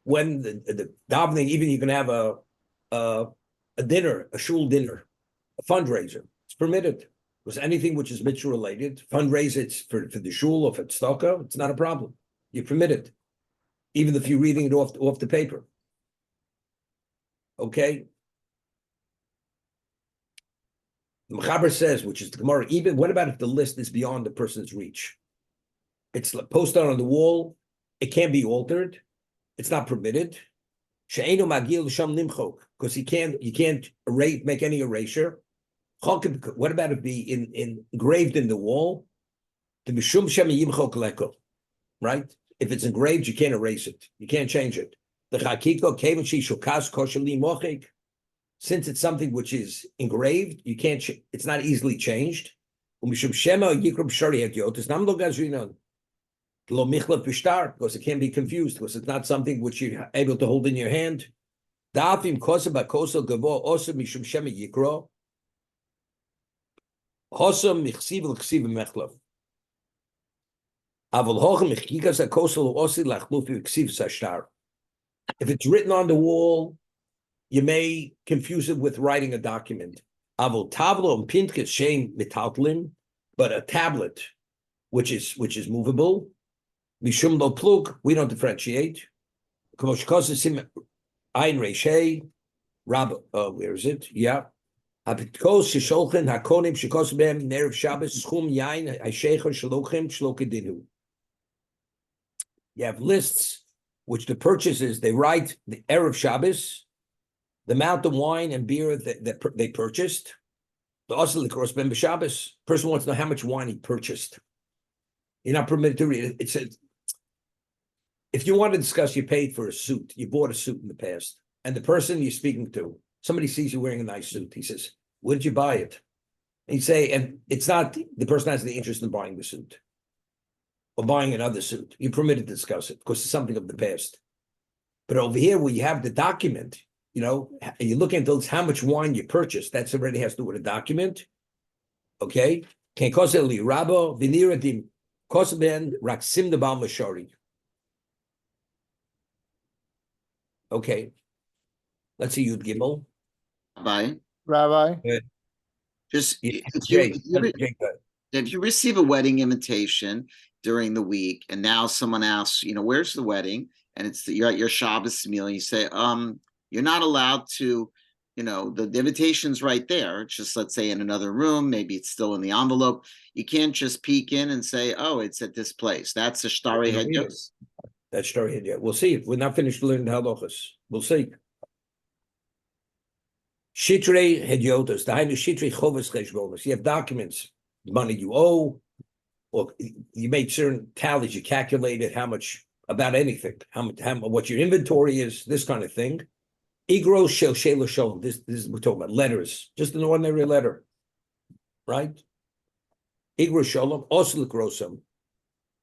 when the davening, even you can have a dinner, a shul dinner, a fundraiser. It's permitted. Because anything which is mitzvah related, fundraise it for the shul or for tzedakah, it's not a problem. You're permitted, even if you're reading it off the paper. Okay. The Mechaber says, which is the Gemara, even what about if the list is beyond the person's reach? It's posted on the wall. It can't be altered. It's not permitted. Because you can't make any erasure. What about it be engraved in the wall? Right? If it's engraved, you can't erase it. You can't change it. Since it's something which is engraved, you can't. It's not easily changed. Because it can be confused, because it's not something which you're able to hold in your hand. If it's written on the wall, you may confuse it with writing a document. But a tablet, which is movable, we don't differentiate. Where is it? Yeah. You have lists which the purchases, they write the Erev Shabbos, the amount of wine and beer that they purchased. The Osel Likros Ben B'Shabbos. Person wants to know how much wine he purchased. You're not permitted to read it. It says, if you want to discuss, you paid for a suit. You bought a suit in the past. And the person you're speaking to, somebody sees you wearing a nice suit. He says, where did you buy it? And you say, and it's not, the person has the interest in buying the suit or buying another suit. You're permitted to discuss it because it's something of the past. But over here, where you have the document, you look into how much wine you purchased. That's already has to do with a document. Okay. Can koseli rabo viniradim kosben raksim the bal mashari. Okay. Let's see Yud Gimel. Rabbi, Just Yeah, if you receive a wedding invitation during the week, and now someone asks, where's the wedding? And you're at your Shabbos meal, and you say, you're not allowed to, the invitation's right there. It's just, let's say, in another room, maybe it's still in the envelope. You can't just peek in and say, oh, it's at this place. That's a Shtari Hedyos. That's Shtari Hedyos. We'll see. We're not finished learning the halachas. We'll see. Shitrei Hedyotos, the Hainu Shitrei Chovas Cheshbonos. You have documents, money you owe, or you made certain tallies, you calculated how much about anything, how what your inventory is, this kind of thing. Igros shel shelo shalom. This is we're talking about letters, just an ordinary letter, right? Igros shalom osel grosam.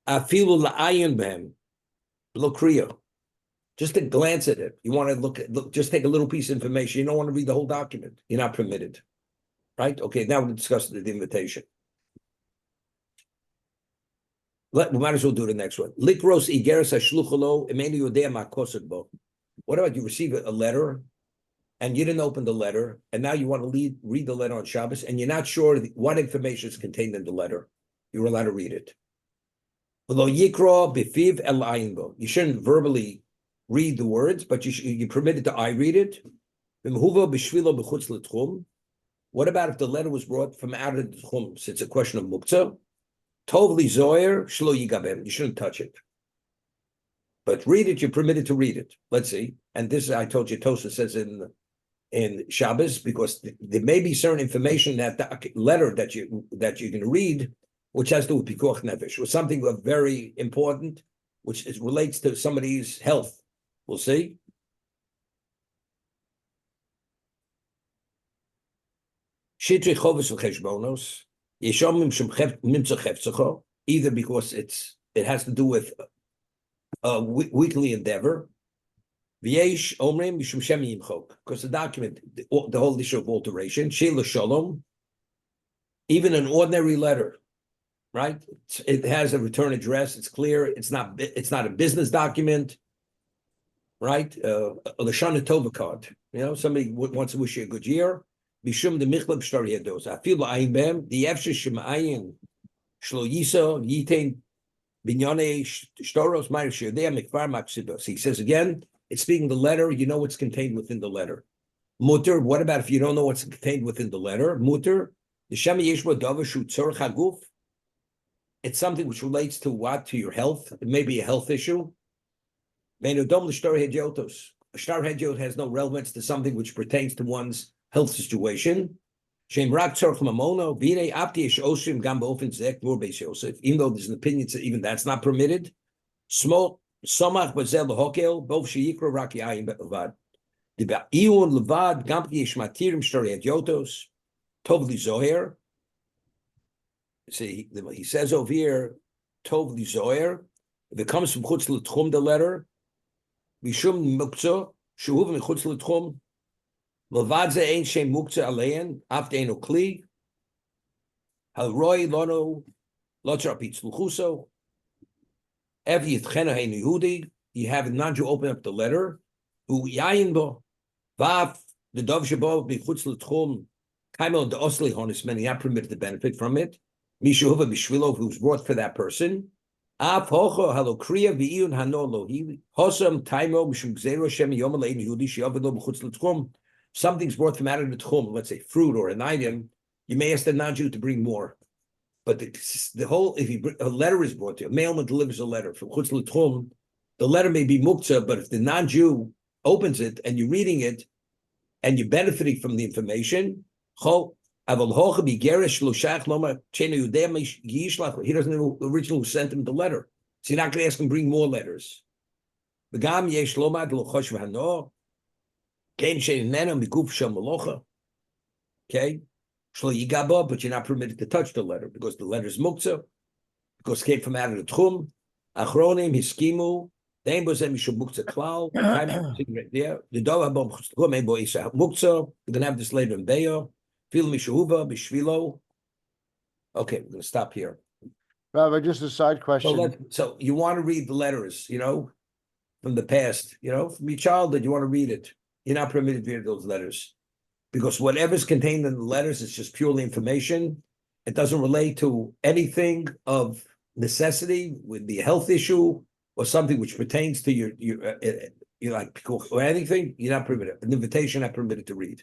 Afilu la'ayin behem lo kriya. Just to glance at it, you want to look, just take a little piece of information. You don't want to read the whole document. You're not permitted, right? Okay, now we'll discuss the invitation. We might as well do the next one. Likros igeres hashluchalo emenu yodea makosed bo. What about you receive a letter and you didn't open the letter, and now you want to read the letter on Shabbos, and you're not sure what information is contained in the letter? You're allowed to read it. You shouldn't verbally read the words, but you're permitted to eye read it. What about if the letter was brought from out of the tchum? So it's a question of muktzah. Tov li zoyer shlo yigabem. You shouldn't touch it. But read it, you're permitted to read it. Let's see. And this, I told you, Tosa says in Shabbos, because there may be certain information that the letter that you're going to read, which has to do with pikuach nefesh, or something very important, which relates to somebody's health. We'll see. Shitri chovos v'cheshbonos yeshomim shem mimtza chefzecho, either because it has to do with a weekly endeavor. V'yesh omrim mishum shem yimchok, because the document, the whole issue of alteration, sheila shalom, even an ordinary letter, right? It has a return address. It's clear. It's not a business document, right? A Lashana Tova card. You know, somebody wants to wish you a good year. Bishum the michlab shtar yedos. I feel ba'ayin bem the efshe shema'ayin shlo yiso yitain binyane shtoros ma'ir sheyodea mikvar maksidos. He says again, it's speaking the letter. You know what's contained within the letter. Mutter. What about if you don't know what's contained within the letter? Mutter. The shema yeshbo davar shu tzorch haguf. It's something which relates to what? To your health. It may be a health issue. Menodom l'shtar hedyotos. A shtar hedyot has no relevance to something which pertains to one's health situation. Even though there's an opinion that even that's not permitted. Small somach bazel hokel bov sheyikro rak yayin bevad. The ba'iyun levad gam yesh matirim shtori adyotos tov li zoher. See, he says over here tov li zoher. If it comes from chutz l'tchum, the letter mishum muktzah shuhuv mechutz l'tchum. Lavadze ein shem muktzah alein after eno kli. Hal roy lono lotzar pitz luchuso. Ev yitchena hein Yehudi. You have a non-Jew open up the letter. Hu yayin bo vav the dov shebo b'chutz l'tchum kaimel the osli honis many not permitted to benefit from it. Mishuva b'shvilo who's brought for that person. Af hocho halo kriya v'iyun hanolo he hosam taimo mishum gzero shem yom alein Yehudi she'avelo b'chutz l'tchum. Something's brought from out of the tchum, let's say fruit or an item, you may ask the non-Jew to bring more. But the whole, if a letter is brought to you, a mailman delivers a letter from chutz l'tchum, the letter may be muktzah, but if the non-Jew opens it and you're reading it and you're benefiting from the information, he doesn't know originally who sent him the letter. So you're not going to ask him to bring more letters. Okay, but you're not permitted to touch the letter because the letter is muktzah, because it came from out of the tchum. Achronim hiskimu, dein bozem mishum muktzah klal. The dov habom chutz ein bo isa muktzah. We're gonna have this later in Beyo. Fil mishuva b'shvilo. Okay, we're gonna stop here. Rabbi, just a side question. So you want to read the letters, you know, from the past, you know, from your childhood, you want to read it. You're not permitted to read those letters because whatever's contained in the letters is just purely information. It doesn't relate to anything of necessity, would be a health issue or something which pertains to your like or anything. You're not permitted. An invitation not permitted to read.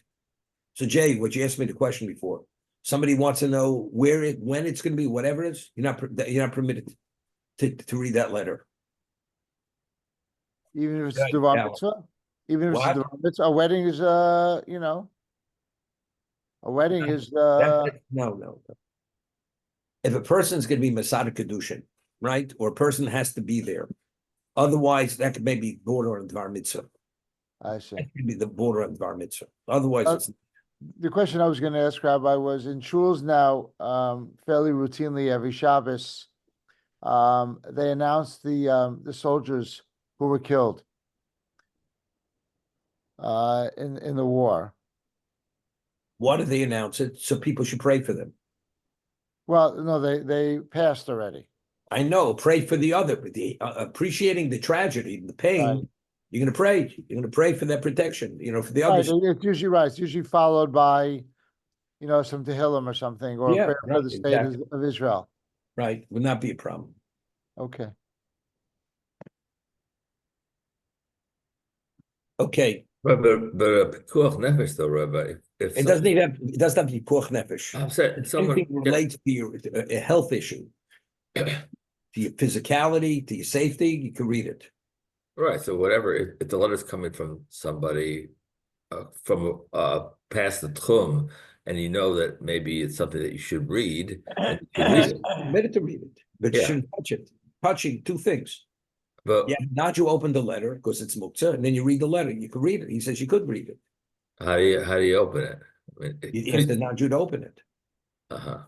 So Jay, what you asked me the question before, somebody wants to know when it's going to be, whatever it is, you're not permitted to read that letter. Even if it's a Devar Mitzvah? Even if it's a Devar Mitzvah, a wedding is, a wedding is, No. If a person's going to be Masada Kedushin, right, or a person has to be there, otherwise that could maybe border on Dvar Mitzvah. I see. That could be the border on Dvar Mitzvah. Otherwise, it's the question I was going to ask, Rabbi, was in shuls now, fairly routinely every Shabbos, they announced the soldiers who were killed in the war. Why do they announce it? So people should pray for them. Well, no, they passed already. I know, pray for the other, but appreciating the tragedy, the pain. Right. You're going to pray. You're going to pray for their protection. You know, for the others. It's usually right. It's usually followed by, some Tehillim or something, or prayer for the state of Israel. Right, would not be a problem. Okay. Okay. But pikuach nefesh though, Rabbi. If It doesn't even have, it doesn't have to be pikuach nefesh. I'm saying If someone anything relates to your a health issue, to your physicality, to your safety, you can read it. right. So whatever, if the letter's coming from somebody from past the tchum, and you know that maybe it's something that you should read, and you should read it. Permitted to read it, but you Yeah. shouldn't touch it. Touching two things. But Yeah, not you open the letter because it's muktzah, and then you read the letter. You can read it. He says you could read it. how do you open it? I mean, You have to not you to open it. uh-huh.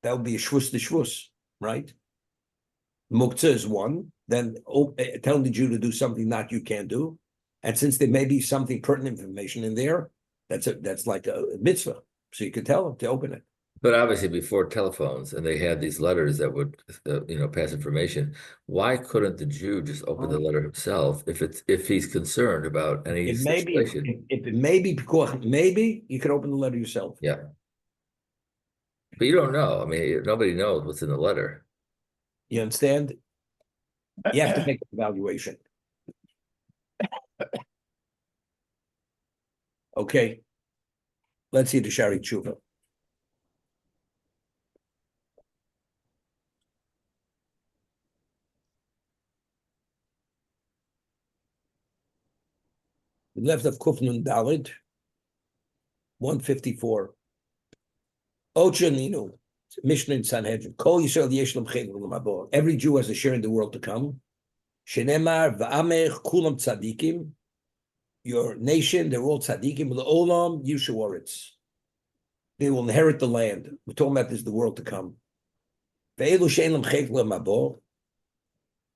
That would be a shvus to shvus, right? Muktzah is one. Then telling the Jew to do something not you can't do, and since there may be something pertinent information in there, that's like a mitzvah. So you could tell him to open it. But obviously, before telephones, and they had these letters that would, pass information. Why couldn't the Jew just open the letter himself if he's concerned about any It may be situation? if it may be because maybe you could open the letter yourself. Yeah, but you don't know. I mean, nobody knows what's in the letter. You understand? You have to make an evaluation. Okay. Let's see the Shari Tshuva. The left of Kufnun Dalid, 154. Ochaninu, Mishnah in Sanhedrin. Kol Yisrael Yeshlam Chayim L'Mabor. Every Jew has a share in the world to come. Shenemar v'amech kulam tzadikim. Your nation, they're all tzadikim. L'olam yushawaritz. They will inherit the land. We're talking about this, the world to come. Ve'elu she'elam chayim l'mabor.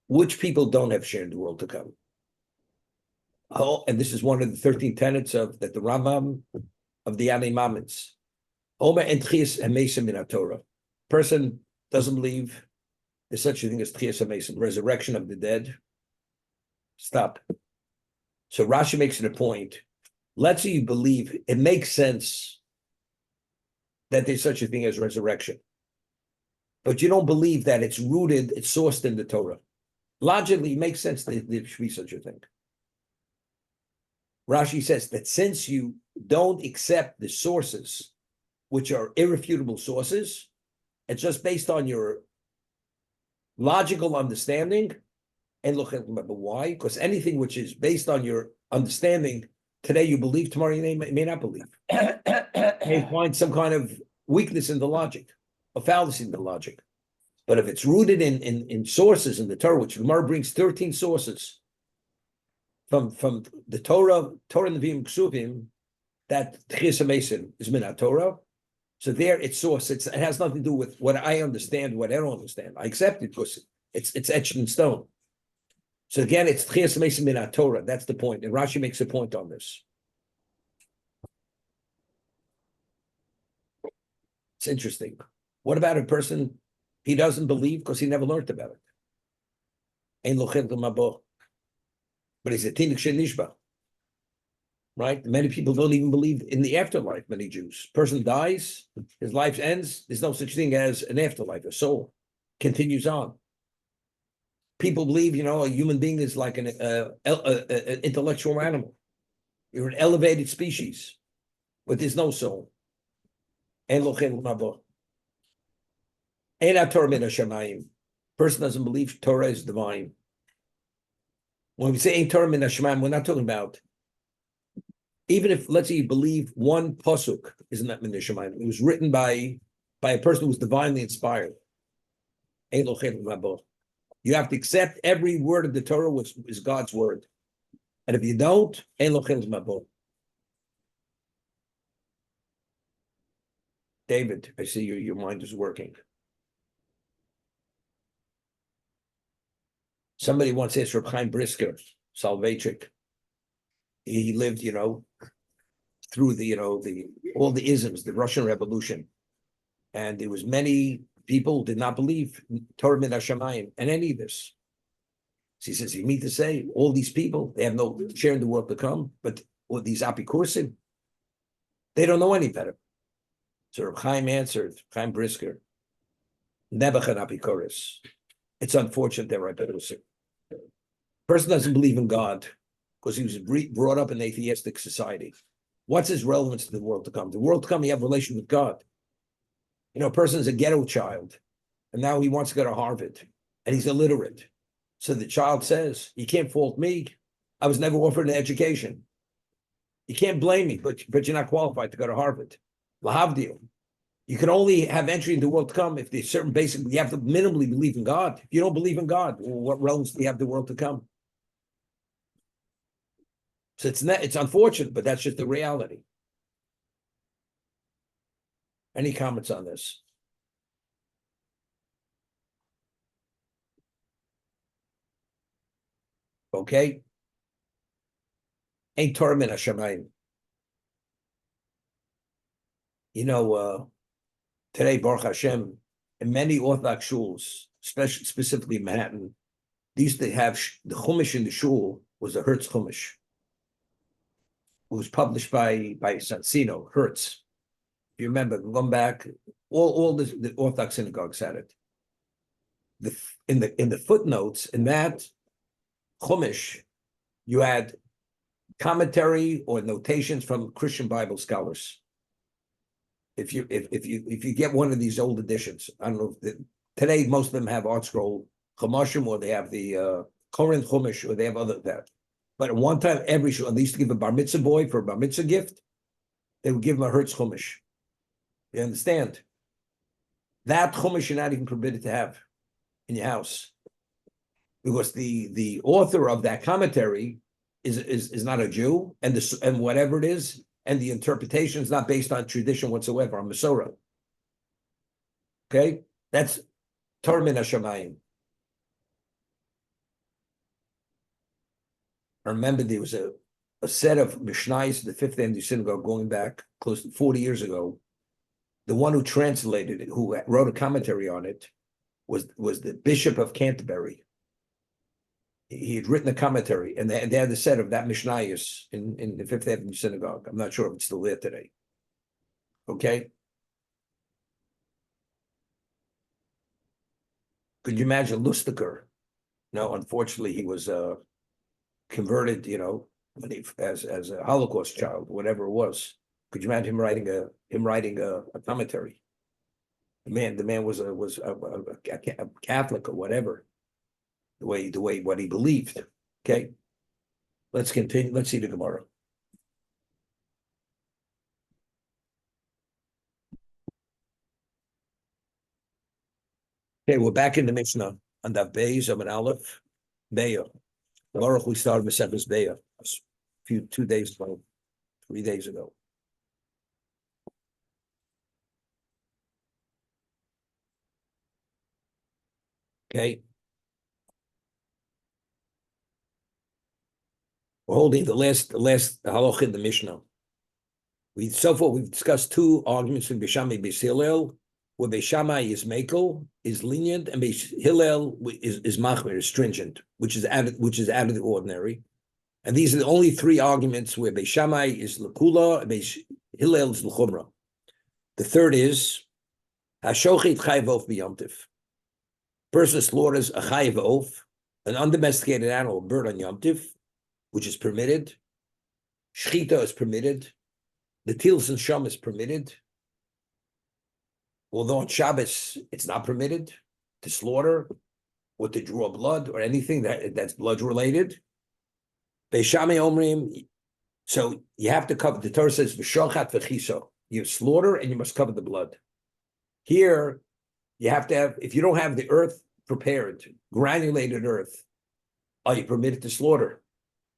Which people don't have share in the world to come? Oh, and this is one of the 13 tenets of that the Rambam of the Yanei Mamins. Omer and Tchias HaMesim in Torah. Person doesn't believe there's such a thing as Tchias HaMesim, resurrection of the dead. Stop. So Rashi makes it a point. Let's say you believe it makes sense that there's such a thing as resurrection, but you don't believe that it's rooted, it's sourced in the Torah. Logically, it makes sense that there should be such a thing. Rashi says that since you don't accept the sources, which are irrefutable sources, it's just based on your logical understanding. And look at why? Because anything which is based on your understanding, today you believe, tomorrow you may not believe. You may find some kind of weakness in the logic, a fallacy in the logic. But if it's rooted in sources in the Torah, which Gemara brings 13 sources from the Torah and the Nevi'im Ksuvim, that Tchias HaMesim is min Torah. So there it's source. It has nothing to do with what I understand, what I don't understand. I accept it because it's etched in stone. So again, it's Tchias HaMesim min Torah. That's the point. And Rashi makes a point on this. It's interesting. What about a person, he doesn't believe because he never learned about it? Ein lo chel mabo. But he's a tinik shenishba. Right? Many people don't even believe in the afterlife, many Jews. Person dies, his life ends, there's no such thing as an afterlife, a soul continues on. People believe, a human being is like an intellectual animal. You're an elevated species, but there's no soul. Person doesn't believe Torah is divine. When we say Ein Torah min Hashemayim, we're not talking about, even if, let's say, you believe one pasuk is not min Hashemayim, it was written by a person who was divinely inspired. You have to accept every word of the Torah, which is God's word. And if you don't, David, I see your mind is working. Somebody once asked Reb Chaim Brisker, Soloveitchik. He lived, through all the isms, the Russian Revolution. And there was many people who did not believe Torah min Hashemayim and any of this. So he says, you mean to say all these people, they have no share in the world to come, but all these apikursim, they don't know any better. So Reb Chaim answered, Chaim Brisker, Nebuchad apikuris. It's unfortunate they're apikursim. Person doesn't believe in God. because he was brought up in an atheistic society. What's his relevance to the world to come? The world to come, you have a relation with God. You know, a person is a ghetto child, and now he wants to go to Harvard, and he's illiterate. So the child says, you can't fault me. I was never offered an education. You can't blame me, but you're not qualified to go to Harvard. Lahavdil. You can only have entry into the world to come if there's certain basic, you have to minimally believe in God. If you don't believe in God, what relevance do you have the world to come? So it's unfortunate, but that's just the reality. Any comments on this? Okay. Ain't Torah min hashamayim. You know, today, Baruch Hashem, in many Orthodox shuls, especially specifically Manhattan, they used to have the Chumash in the shul was a Hertz Chumash. It was published by Sansino, Hertz. If you remember, going back, all the Orthodox synagogues had it. In the footnotes in that Chumash, you had commentary or notations from Christian Bible scholars. If you get one of these old editions, I don't know if today most of them have Art Scroll Chumashim, or they have the Koren Chumash, or they have other that. But at one time, every shul, they used to give a bar mitzvah boy for a bar mitzvah gift, they would give him a Hertz Chumash. You understand? That Chumash you're not even permitted to have in your house, because the author of that commentary is not a Jew, and whatever it is, and the interpretation is not based on tradition whatsoever, on Masorah. Okay, that's Torah min hashamayim. I remember there was a set of Mishnayos, the Fifth Avenue Synagogue, going back close to 40 years ago. The one who translated it, who wrote a commentary on it, was the Bishop of Canterbury. He had written a commentary, and they had the set of that Mishnayos in the Fifth Avenue Synagogue. I'm not sure if it's still there today. Okay. Could you imagine Lustiger? No, unfortunately, he was converted, you know, when as a Holocaust child, whatever it was. Could you imagine him writing a commentary? The man was a Catholic or whatever. The way what he believed. Okay, let's continue. Let's see the Gemara. Okay, we're back in the Mishnah on Daf Beis of an Aleph Beya. Baruch, we started Mesechus Beya a 2 days ago, 3 days ago. Okay. We're holding the last halach in the Mishnah. So far we've discussed two arguments in Beis Shammai Beis Hillel, where Beis Shammai is mekel, is lenient, and Beis Hillel is machmir, is stringent, which is out of the ordinary. And these are the only three arguments where Beis Shammai is lekula and Beis Hillel is lechumra. The third is hashochet chayav of b'yom tiv. Person slaughters a chayav of, an undomesticated animal, bird on Yom Tiv, which is permitted. Shchita is permitted. The Tils and Sham is permitted. Although on Shabbos, it's not permitted to slaughter or to draw blood or anything that's blood related. Beis Shammai Omrim, so you have to cover, the Torah says, V'shochat v'chiso. You slaughter and you must cover the blood. Here, you have to have, if you don't have the earth prepared, granulated earth, are you permitted to slaughter?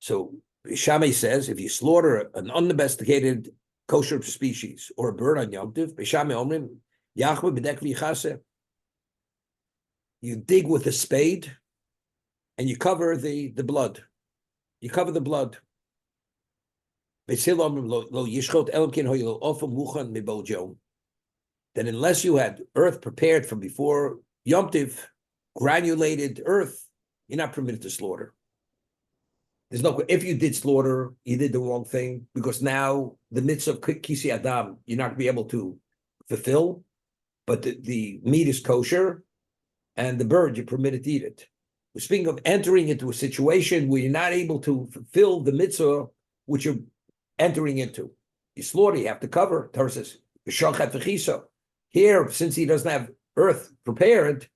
So Shammai says, if you slaughter an undomesticated kosher species or a bird on Yom Tiv, Shammai Omrim, Yachwe b'dek v'yichaseh, you dig with a spade and you cover the blood. You cover the blood. Then unless you had earth prepared from before Yom Tiv, granulated earth, you're not permitted to slaughter. There's no, if you did slaughter, you did the wrong thing, because now the mitzvah of kisi adam, you're not going to be able to fulfill, but the meat is kosher, and the bird, you're permitted to eat it. We're speaking of entering into a situation where you're not able to fulfill the mitzvah which you're entering into. You slaughter, you have to cover. Torah says, here, since he doesn't have earth prepared,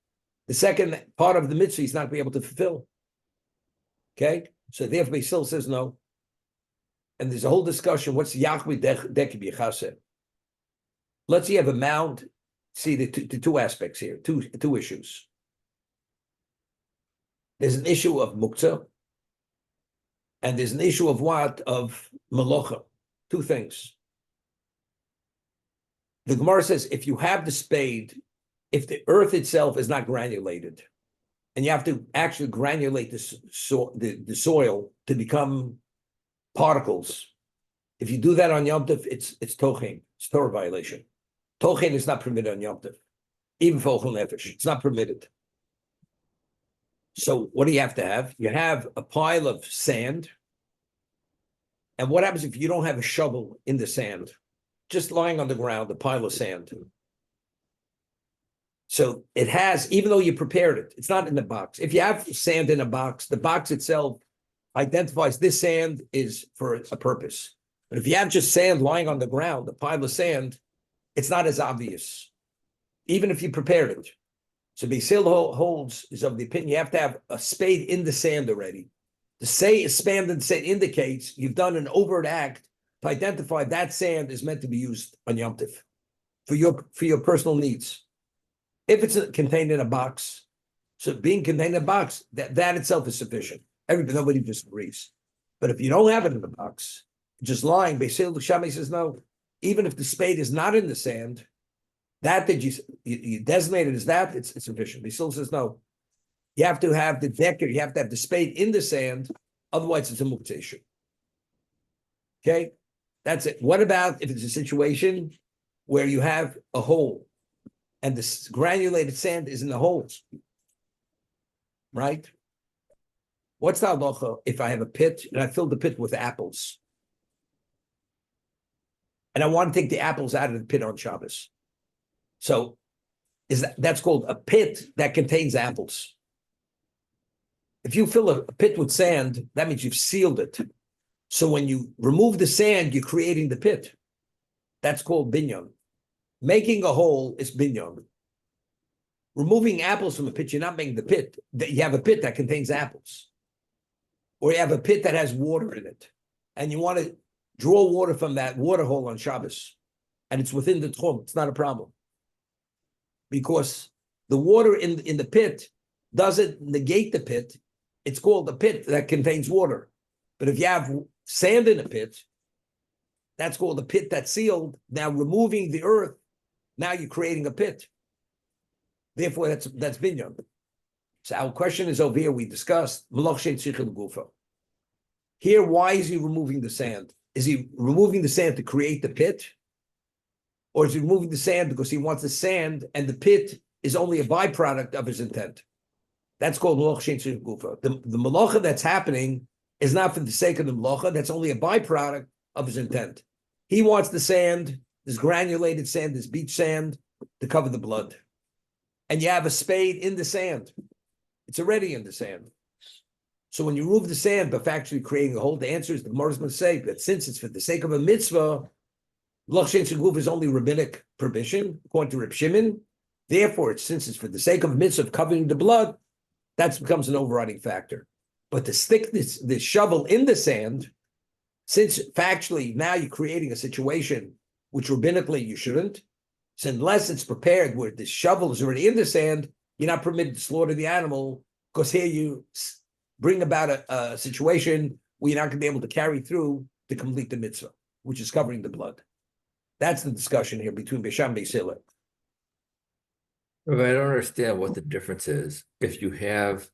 the second part of the mitzvah he's not going to be able to fulfill. Okay? So therefore, Basil says no. And there's a whole discussion, what's Yachmi Dekib Yechaseh? Let's say you have a mound. See the two aspects here, two issues. There's an issue of muktzah, and there's an issue of what? Of malocha. Two things. The Gemara says, if you have the spade, if the earth itself is not granulated, and you have to actually granulate the soil to become particles, if you do that on Yom Tov, it's tochen, it's Torah violation. Tochen is not permitted on Yom Tov, even for Ochel Nefesh, it's not permitted. So what do you have to have? You have a pile of sand. And what happens if you don't have a shovel in the sand? Just lying on the ground, a pile of sand. So it has, even though you prepared it, it's not in the box. If you have sand in a box, the box itself identifies this sand is for a purpose. But if you have just sand lying on the ground, a pile of sand, it's not as obvious, even if you prepared it. So Basil holds is of the opinion you have to have a spade in the sand already. To say a spade in the sand indicates you've done an overt act to identify that sand is meant to be used on Yom Tov for your personal needs. If it's contained in a box, so being contained in a box, that itself is sufficient. Nobody disagrees. But if you don't have it in the box, just lying, Basil Shammai says no. Even if the spade is not in the sand, that you designated as that, it's sufficient. Basil says no. You have to have the decker, you have to have the spade in the sand, otherwise it's a muktzah issue. Okay? That's it. What about if it's a situation where you have a hole and the granulated sand is in the holes? Right? What's the halacha if I have a pit and I fill the pit with apples? And I want to take the apples out of the pit on Shabbos. So that's called a pit that contains apples. If you fill a pit with sand, that means you've sealed it. So when you remove the sand, you're creating the pit. That's called binyan. Making a hole is binyan. Removing apples from a pit, you're not making the pit. You have a pit that contains apples. Or you have a pit that has water in it. And you want to draw water from that water hole on Shabbos. And it's within the tchum. It's not a problem. Because the water in the pit doesn't negate the pit. It's called a pit that contains water. But if you have sand in a pit, that's called a pit that's sealed. Now removing the earth, now you're creating a pit. Therefore, that's binyan. So our question is over here, we discussed, here, why is he removing the sand? Is he removing the sand to create the pit? Or is he removing the sand because he wants the sand and the pit is only a byproduct of his intent? That's called malach shein tzricha gufa. The malacha that's happening is not for the sake of the malacha, that's only a byproduct of his intent. He wants the sand, this granulated sand, this beach sand, to cover the blood. And you have a spade in the sand. It's already in the sand. So when you remove the sand, but actually creating a hole, the answer is the Gemara is going to say that since it's for the sake of a mitzvah, malach shein tzricha gufa is only rabbinic permission, according to Reb Shimon. Therefore, since it's for the sake of a mitzvah of covering the blood, that becomes an overriding factor. But to stick this shovel in the sand, since factually now you're creating a situation which rabbinically you shouldn't, so unless it's prepared where the shovel is already in the sand, you're not permitted to slaughter the animal, because here you bring about a situation where you're not going to be able to carry through to complete the mitzvah, which is covering the blood. That's the discussion here between Beisham and Beis Hillel. I don't understand what the difference is. If you have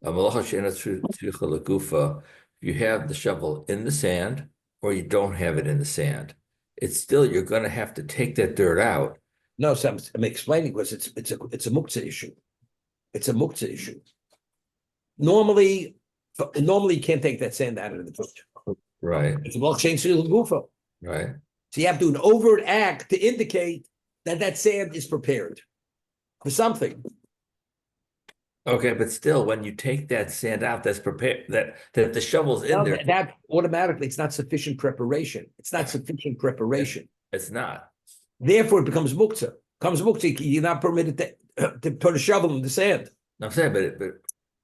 a malacha she'ena tzricha legufa, you have the shovel in the sand, or you don't have it in the sand. It's still, you're going to have to take that dirt out. No, so I'm explaining because it's a muktzah issue. It's a muktzah issue. Normally you can't take that sand out of the pit. Right. It's a malach shein tzricha gufa. Right. So you have to do an overt act to indicate that sand is prepared for something. Okay, but still, when you take that sand out, that's prepared, that the shovel's in No, there, that automatically, it's not sufficient preparation. It's not sufficient preparation. it's not. Therefore, it becomes muktzah. Comes muktzah, you're not permitted to put a shovel in the sand. I'm saying, but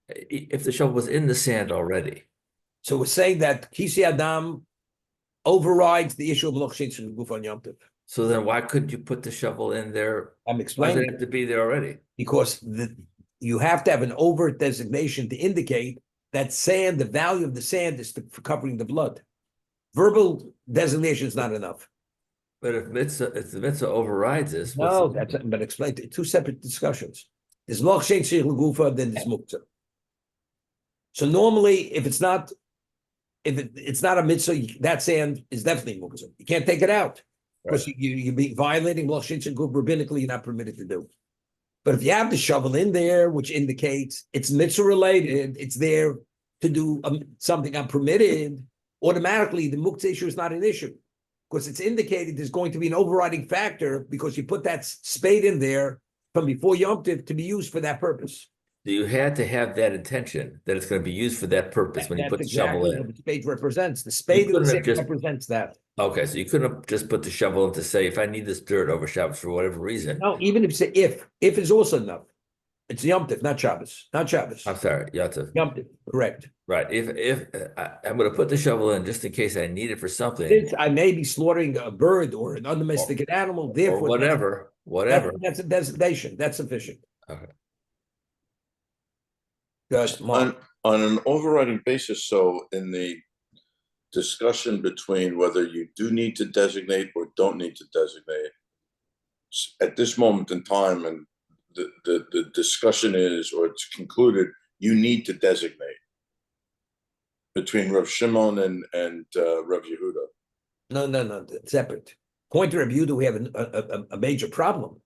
if the shovel was in the sand already, So we're saying that Kisi Adam overrides the issue of Lochshin Guf on Yom Tov. so then why couldn't you put the shovel in there? I'm Why does it explaining have to be there already? because you have to have an overt designation to indicate that sand, the value of the sand is for covering the blood. Verbal designation is not enough. But if the mitzvah overrides this, No, but explain two separate discussions. There's Lochshin Gufa, then there's Muktzah. So normally, if it's not a mitzvah, that sand is definitely muktzah. You can't take it out because you'd be violating Lochshin Guf rabbinically. You're not permitted to do. But if you have the shovel in there, which indicates it's mitzvah related, it's there to do something unpermitted, automatically the muktzah issue is not an issue because it's indicated there's going to be an overriding factor because you put that spade in there from before Yom Tov to be used for that purpose. you had to have that intention that it's going to be used for that purpose when you That's put the exactly shovel in. what the spade represents. The spade couldn't have just- represents that. Okay, so you couldn't have just put the shovel in to say, if I need this dirt over Shabbos for whatever reason. No, even if it's if is also enough. It's Yom Tov, not Shabbos, not Shabbos. I'm sorry, Yatav. Yom Tov, correct. Right. If I'm going to put the shovel in just in case I need it for something Since I may be slaughtering a bird or an undomesticated animal, or therefore whatever. that's a designation. That's sufficient. Okay. Good, Mark. On an overriding basis, so in the discussion between whether you do need to designate or don't need to designate, at this moment in time, and the discussion is, or it's concluded, you need to designate between Rav Shimon and Rav Yehuda. No, separate. According to Rav Yehuda, we have a major problem.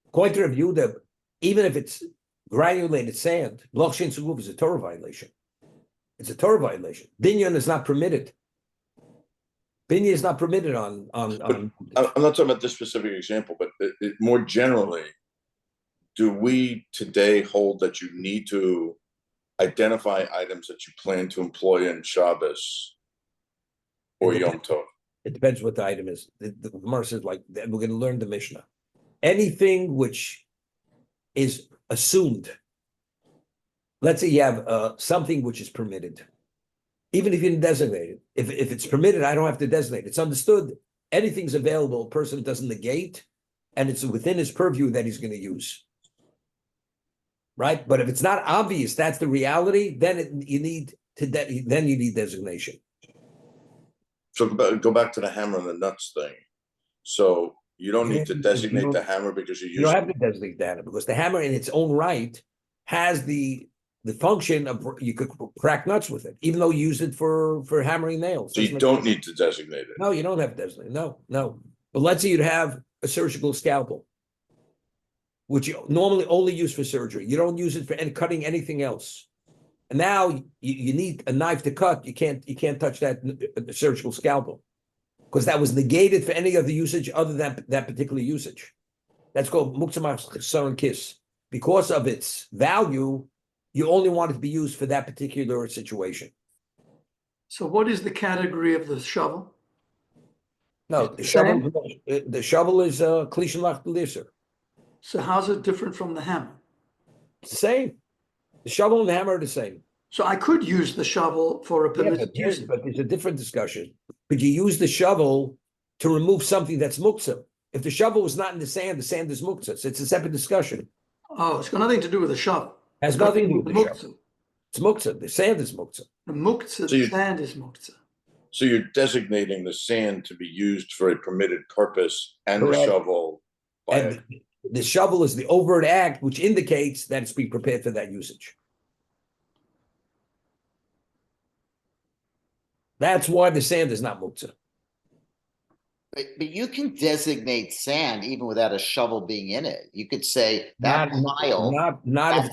According to Rav Yehuda, even if it's granulated sand, Lochshin Suguf is a Torah violation. It's a Torah violation. Binyan is not permitted. Binyan is not permitted on. I'm not talking about this specific example, but more generally, do we today hold that you need to identify items that you plan to employ in Shabbos or Yom Tov? It depends what the item is. The Gemara says, like, we're going to learn the Mishnah. Anything which is assumed. Let's say you have something which is permitted. Even if you didn't designate it. If it's permitted, I don't have to designate. It's understood. Anything's available. A person doesn't negate, and it's within his purview that he's going to use. Right? But if it's not obvious, that's the reality, then you need designation. So go back to the hammer and the nuts thing. So you don't need to designate the hammer because you don't have to designate the hammer because the hammer in its own right has the function of you could crack nuts with it, even though you use it for hammering nails. So you don't need to designate it. No, you don't have to designate. No. But let's say you'd have a surgical scalpel, which you normally only use for surgery. You don't use it for cutting anything else. And now you need a knife to cut. You can't touch that surgical scalpel because that was negated for any other usage other than that particular usage. That's called muktzah son kiss. Because of its value, you only want it to be used for that particular situation. So what is the category of the shovel? No, the shovel is klishen lach delisser. So how's it different from the hammer? It's the same. The shovel and the hammer are the same. So I could use the shovel for a permitted use. But there's a different discussion. Could you use the shovel to remove something that's muktzah? If the shovel was not in the sand is muktzah. So it's a separate discussion. Oh, it's got nothing to do with the shovel. Has nothing to do with the shovel. It's muktzah. The sand is muktzah. The sand is muktzah. So you're designating the sand to be used for a permitted purpose and Correct. The shovel. And the shovel is the overt act which indicates that it's being prepared for that usage. That's why the sand is not muktzah. But you can designate sand even without a shovel being in it. You could say that pile. Not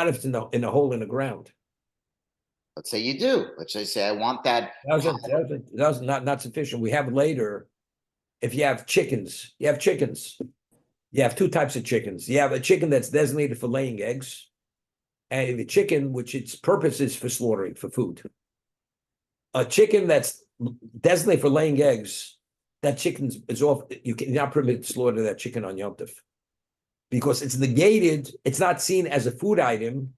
if it's in a hole in the ground. Let's say you do. Let's say I want that. That's not sufficient. We have later. If you have chickens, you have two types of chickens. You have a chicken that's designated for laying eggs, and the chicken, which its purpose is for slaughtering, for food. A chicken that's designated for laying eggs, that chicken is off. You cannot permit to slaughter that chicken on Yom Tov because it's negated. It's not seen as a food item.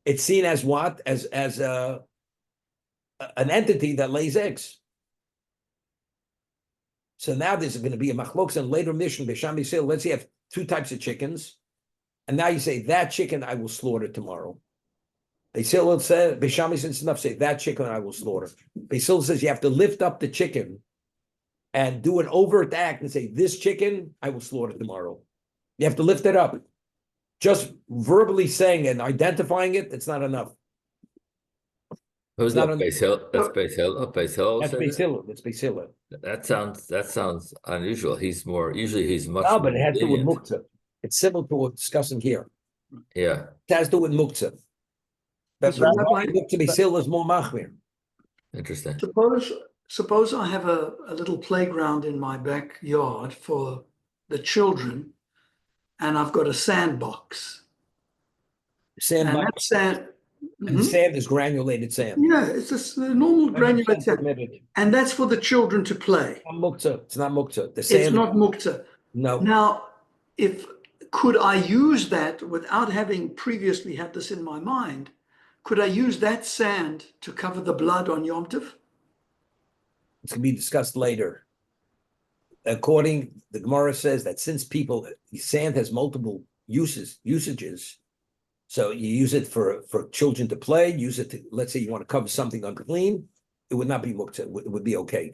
It's seen as what? As an entity that lays eggs. So now there's going to be a machloks and later mission. Besham Yisrael. Let's say you have two types of chickens, and now you say that chicken I will slaughter tomorrow. Basil said, Besham Yisrael enough. Say that chicken I will slaughter. Basil says you have to lift up the chicken and do an overt act and say this chicken I will slaughter tomorrow. You have to lift it up. Just verbally saying it and identifying it, it's not enough. Who's Not that? on- Beis Hill? That's Beis Hill. Beis Hill. That's said it? Basil. That's Basil. That sounds unusual. He's much No, but it more has to do with lenient. muktzah. It's similar to what we're discussing here. Yeah, It has to do with muktzah. But So Rabbi- muktzah Basil is more machmir. interesting. Suppose I have a little playground in my backyard for the children, and I've got a sandbox. And Sandbox. that sand, And Mhm. sand is granulated sand. Yeah, it's just the normal granulated sand, Permitted. and that's for the children to play. Not muktzah. It's not muktzah. The It's sand. not mukta. No. Now, could I use that without having previously had this in my mind? Could I use that sand to cover the blood on Yom Tov? It's going to be discussed later. According, the Gemara says that since sand has multiple usages, so you use it for children to play, use it to, let's say you want to cover something unclean, it would not be muktzah, it would be okay.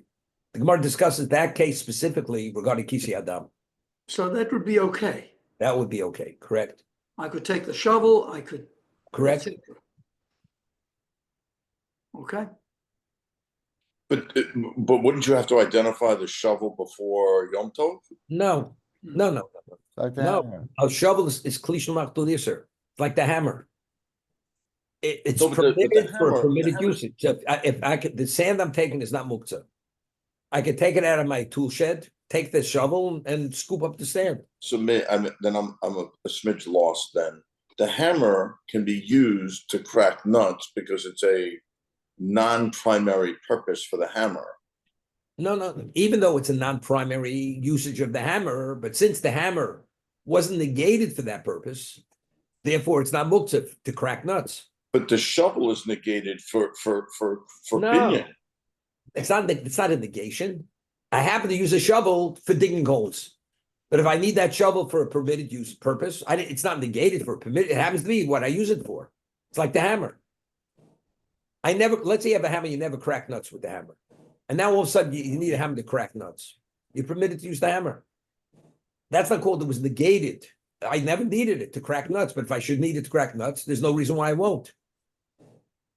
The Gemara discusses that case specifically regarding Kisi Adam. So that would be okay. That would be okay, correct? I could take the shovel, I could. Correct? Okay. But wouldn't you have to identify the shovel before Yom Tov? No. Like that. No. A shovel is klishon machtul yisur. It's like the hammer. It's No, but the permitted for hammer- permitted the hammer- usage. So if I could, the sand I'm taking is not muktzah. I could take it out of my tool shed, take the shovel and scoop up the sand. So I'm a smidge lost then. The hammer can be used to crack nuts because it's a non-primary purpose for the hammer. No. Even though it's a non-primary usage of the hammer, but since the hammer wasn't negated for that purpose, therefore it's not muktzah to crack nuts. But the shovel is negated for No. binyan. It's not a negation. I happen to use a shovel for digging holes. But if I need that shovel for a permitted use purpose, it's not negated for a permitted. It happens to be what I use it for. It's like the hammer. Let's say you have a hammer, you never crack nuts with the hammer. And now all of a sudden you need a hammer to crack nuts. You're permitted to use the hammer. That's not called it was negated. I never needed it to crack nuts, but if I should need it to crack nuts, there's no reason why I won't.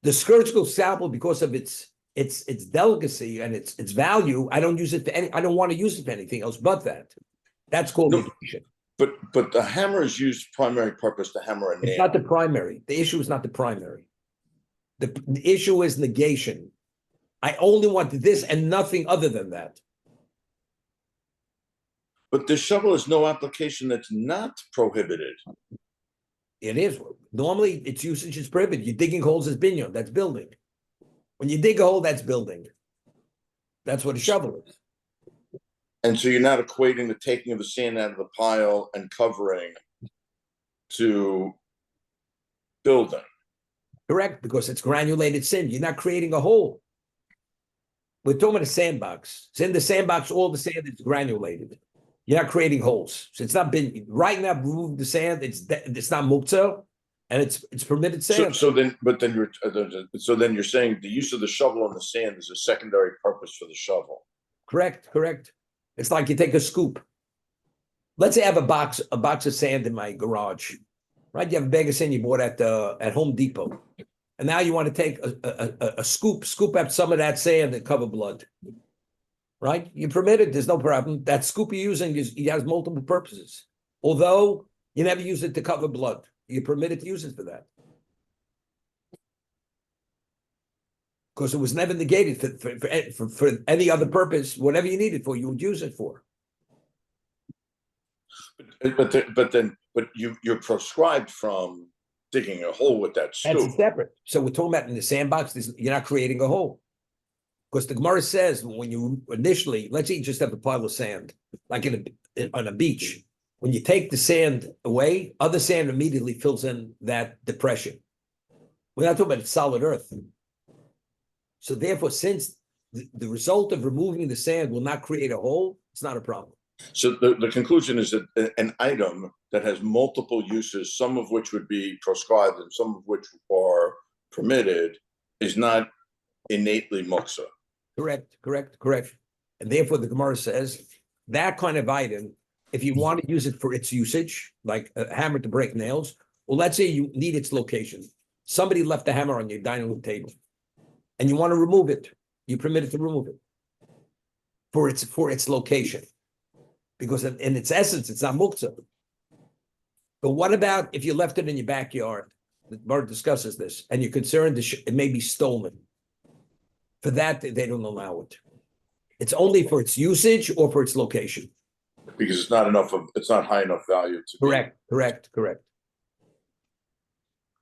The surgical scalpel, because of its delicacy and its value, I don't use it for I don't want to use it for anything else but that. That's called No. negation. But the hammer is used primary purpose to hammer a It's nail. not the primary. The issue is not the primary. The issue is negation. I only want this and nothing other than that. But the shovel is no application that's not prohibited. It is. Normally, its usage is prohibited. You're digging holes is binyan. That's building. When you dig a hole, that's building. That's what a shovel is. And so you're not equating the taking of the sand out of the pile and covering to building. Correct, because it's granulated sand. You're not creating a hole. We're talking about a sandbox. So in the sandbox, all the sand is granulated. You're not creating holes. So it's not been right now. Remove the sand. It's not muktzah, and it's permitted sand. So then you're saying the use of the shovel on the sand is a secondary purpose for the shovel. Correct. It's like you take a scoop. Let's say I have a box of sand in my garage, right? You have a bag of sand you bought at Home Depot, and now you want to take a scoop up some of that sand and cover blood, right? You permit it. There's no problem. That scoop you're using it has multiple purposes. Although you never use it to cover blood, you're permitted to use it for that. Because it was never negated for any other purpose. Whatever you need it for, you would use it for. But you're proscribed from digging a hole with that That's scoop. separate. So we're talking about in the sandbox, you're not creating a hole. Because the Gemara says when you initially, let's say you just have a pile of sand, like on a beach. When you take the sand away, other sand immediately fills in that depression. We're not talking about solid earth. So therefore, since the result of removing the sand will not create a hole, it's not a problem. So the conclusion is that an item that has multiple uses, some of which would be proscribed and some of which are permitted, is not innately muksa. Correct. And therefore, the Gemara says that kind of item, if you want to use it for its usage, like a hammer to break nails, well, let's say you need its location. Somebody left a hammer on your dining room table, and you want to remove it. You permit it to remove it for its location, because in its essence, it's not muktzah. But what about if you left it in your backyard? The Gemara discusses this, and you're concerned it may be stolen. For that, they don't allow it. It's only for its usage or for its location. Because it's not high enough value to Correct.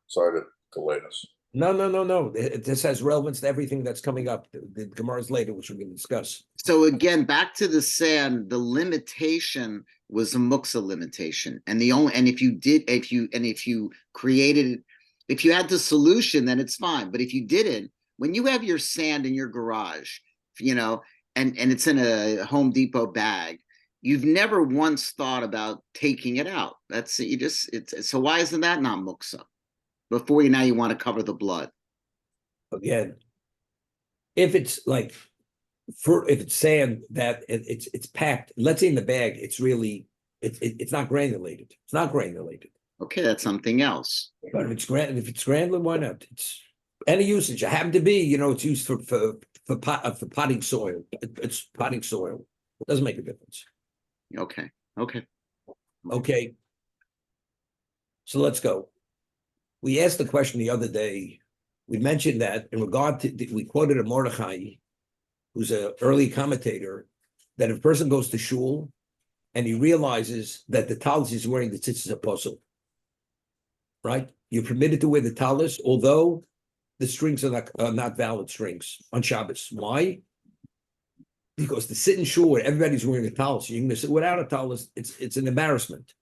Sorry to delay this. No. This has relevance to everything that's coming up. The Gemara's later, which we're going to discuss. So again, back to the sand, the limitation was a muksa limitation. And if you created, if you had the solution, then it's fine. But if you didn't, when you have your sand in your garage, and it's in a Home Depot bag, you've never once thought about taking it out. So why isn't that not muksa? Before now you want to cover the blood. Again, if it's if it's sand that it's packed, let's say in the bag, it's not granulated. It's not granulated. Okay, that's something else. But if it's granulated, why not? It's any usage. It happened to be, it's used for potting soil. It's potting soil. It doesn't make a difference. Okay. So let's go. We asked the question the other day. We mentioned that in regard to, we quoted a Mordechai, who's an early commentator, that if a person goes to shul and he realizes that the talis he's wearing, the tzitzis are puzzle, right? You're permitted to wear the talis, although the strings are not valid strings on Shabbos. Why? Because to sit in shul where everybody's wearing a talis, you're going to sit without a talis, it's an embarrassment.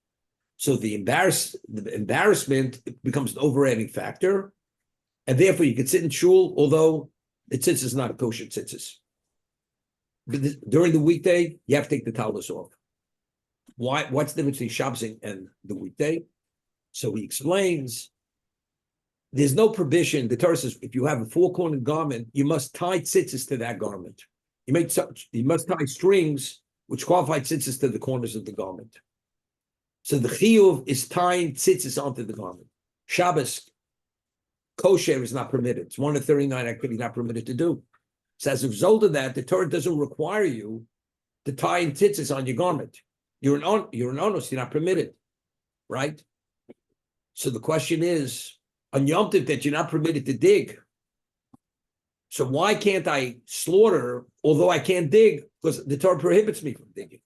So the embarrassment becomes an overriding factor, and therefore you can sit in shul, although the tzitzis is not a kosher tzitzis. But during the weekday, you have to take the talis off. Why? What's the difference between Shabbos and the weekday? So he explains, there's no prohibition. The Torah says if you have a four-cornered garment, you must tie tzitzis to that garment. You must tie strings which qualify tzitzis to the corners of the garment. So the chiyuv is tying tzitzis onto the garment. Shabbos, kosher is not permitted. It's one of 39 activities not permitted to do. So as a result of that, the Torah doesn't require you to tie in tzitzis on your garment. You're an onus, you're not permitted, right? So the question is, on Yom Tov that you're not permitted to dig. So why can't I slaughter, although I can't dig, because the Torah prohibits me from digging,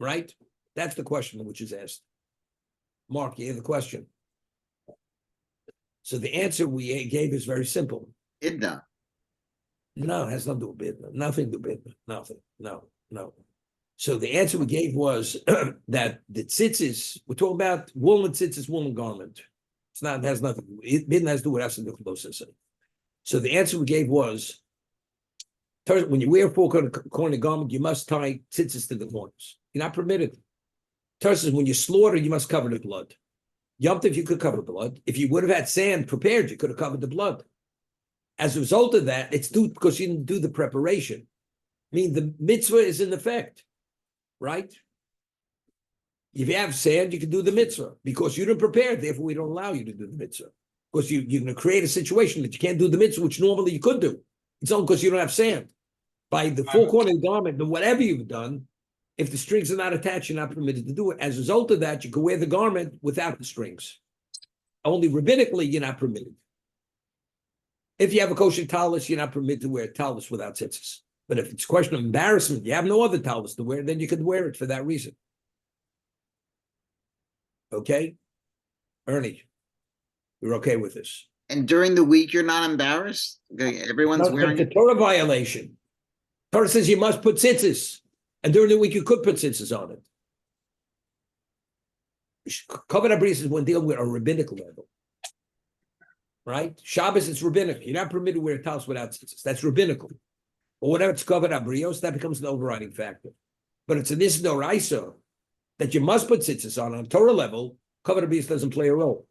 right? That's the question which is asked. Mark, you hear the question. So the answer we gave is very simple. Idna. No, it has nothing to do with bidna. Nothing to do with bidna. Nothing. No. So the answer we gave was that the tzitzis, we're talking about woolen tzitzis, woolen garment. It has nothing. Bidna has to do with us and the closest. So the answer we gave was, when you wear a four-cornered garment, you must tie tzitzis to the corners. You're not permitted. Torah says when you slaughter, you must cover the blood. Yom Tov, you could cover blood. If you would have had sand prepared, you could have covered the blood. As a result of that, it's due because you didn't do the preparation. I mean, the mitzvah is in effect, right? If you have sand, you can do the mitzvah. Because you didn't prepare, therefore we don't allow you to do the mitzvah. Because you're going to create a situation that you can't do the mitzvah, which normally you could do. It's only because you don't have sand. By the four-cornered garment, or whatever you've done, if the strings are not attached, you're not permitted to do it. As a result of that, you can wear the garment without the strings. Only rabbinically, you're not permitted. If you have a kosher talus, you're not permitted to wear a talus without tzitzis. But if it's a question of embarrassment, you have no other talus to wear, then you can wear it for that reason. Okay? Ernie. We're okay with this. And during the week, you're not embarrassed? Okay, everyone's No, wearing it's a Torah violation. Torah says you must put tzitzis, and during the week you could put tzitzis on it. Covered abris is when dealing with a rabbinical level, right? Shabbos, it's rabbinical. You're not permitted to wear talis without tzitzis. That's rabbinical. Or whatever it's covered abrios, that becomes an overriding factor. But it's an isnoraisa that you must put tzitzis on Torah level. Covered abris doesn't play a role.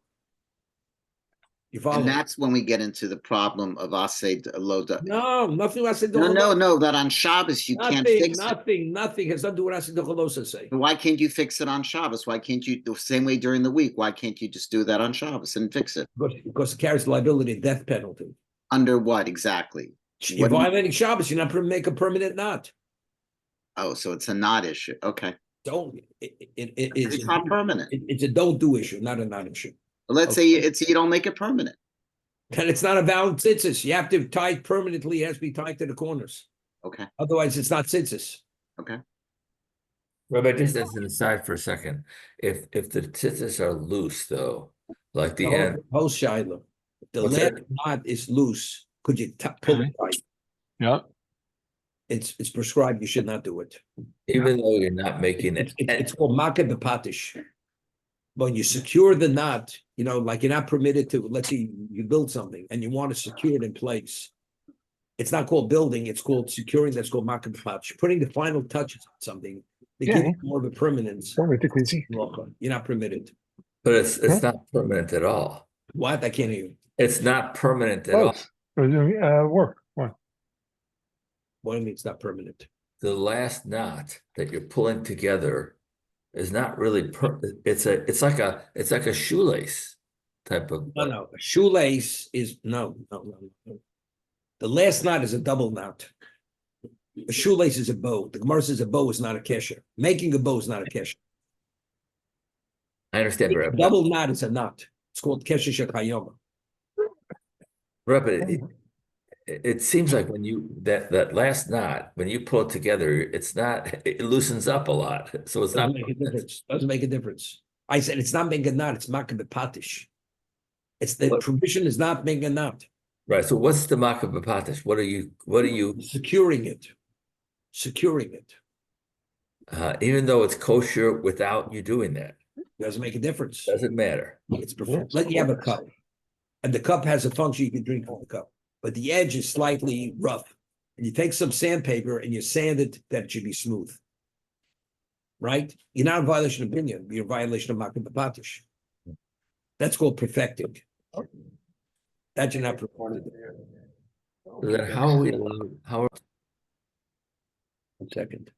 You follow? And that's when we get into the problem of asay loda. No, nothing. I said No, that on Shabbos you can't fix it. Nothing has nothing to do with asay dochalosa say. Why can't you fix it on Shabbos? Why can't you, the same way during the week, why can't you just do that on Shabbos and fix it? Because it carries liability and death penalty. Under what exactly? You're violating Shabbos. You're not make a permanent knot. Oh, so it's a not issue. Okay. Don't. It's not permanent. It's a don't do issue, not a non issue. But let's say you don't make it permanent. And it's not a valid tzitzis. You have to tie it permanently. It has to be tied to the corners. Okay. Otherwise, it's not tzitzis. Okay. Rabbi, just as an aside for a second, if the tzitzis are loose though, like the end, Post Shiloh. If the What's last that? knot is loose, could you pull it tight? Yeah. It's prescribed. You should not do it. even though you're not making it. It's called makeh b'patish. When you secure the knot, like you're not permitted to, let's say you build something and you want to secure it in place. It's not called building, it's called securing, that's called makeh b'patish. Putting the final touches on something, they give it more of a permanence. You're not permitted. But it's not permanent at all. What? I can't hear you. It's not permanent at all. We're doing work. What? What do you mean it's not permanent? The last knot that you're pulling together is not really it's like a shoelace type of. No. A shoelace is no. The last knot is a double knot. A shoelace is a bow. The Gemara says a bow is not a kesher. Making a bow is not a kesher. I understand, A Rabbi. double knot is a knot. It's called kesher shekayoma. Rabbi, it seems like when you that last knot, when you pull it together, it loosens up a lot. So it's not Doesn't make a difference. Doesn't make a difference. I said it's not making a knot. It's makeh b'patish. It's the provision is not making a knot. right. So what's the makeh b'patish? What are you Securing it? Securing it even though it's kosher without you doing that, doesn't make a difference. doesn't matter. It's let you have a cup, and the cup has a function. You can drink from the cup, but the edge is slightly rough. And you take some sandpaper and you sand it that it should be smooth. Right? You're not in violation of binyan. You're in violation of makeh b'patish. That's called perfecting. That you're not performing. So then how are we allowed? How are 1 second.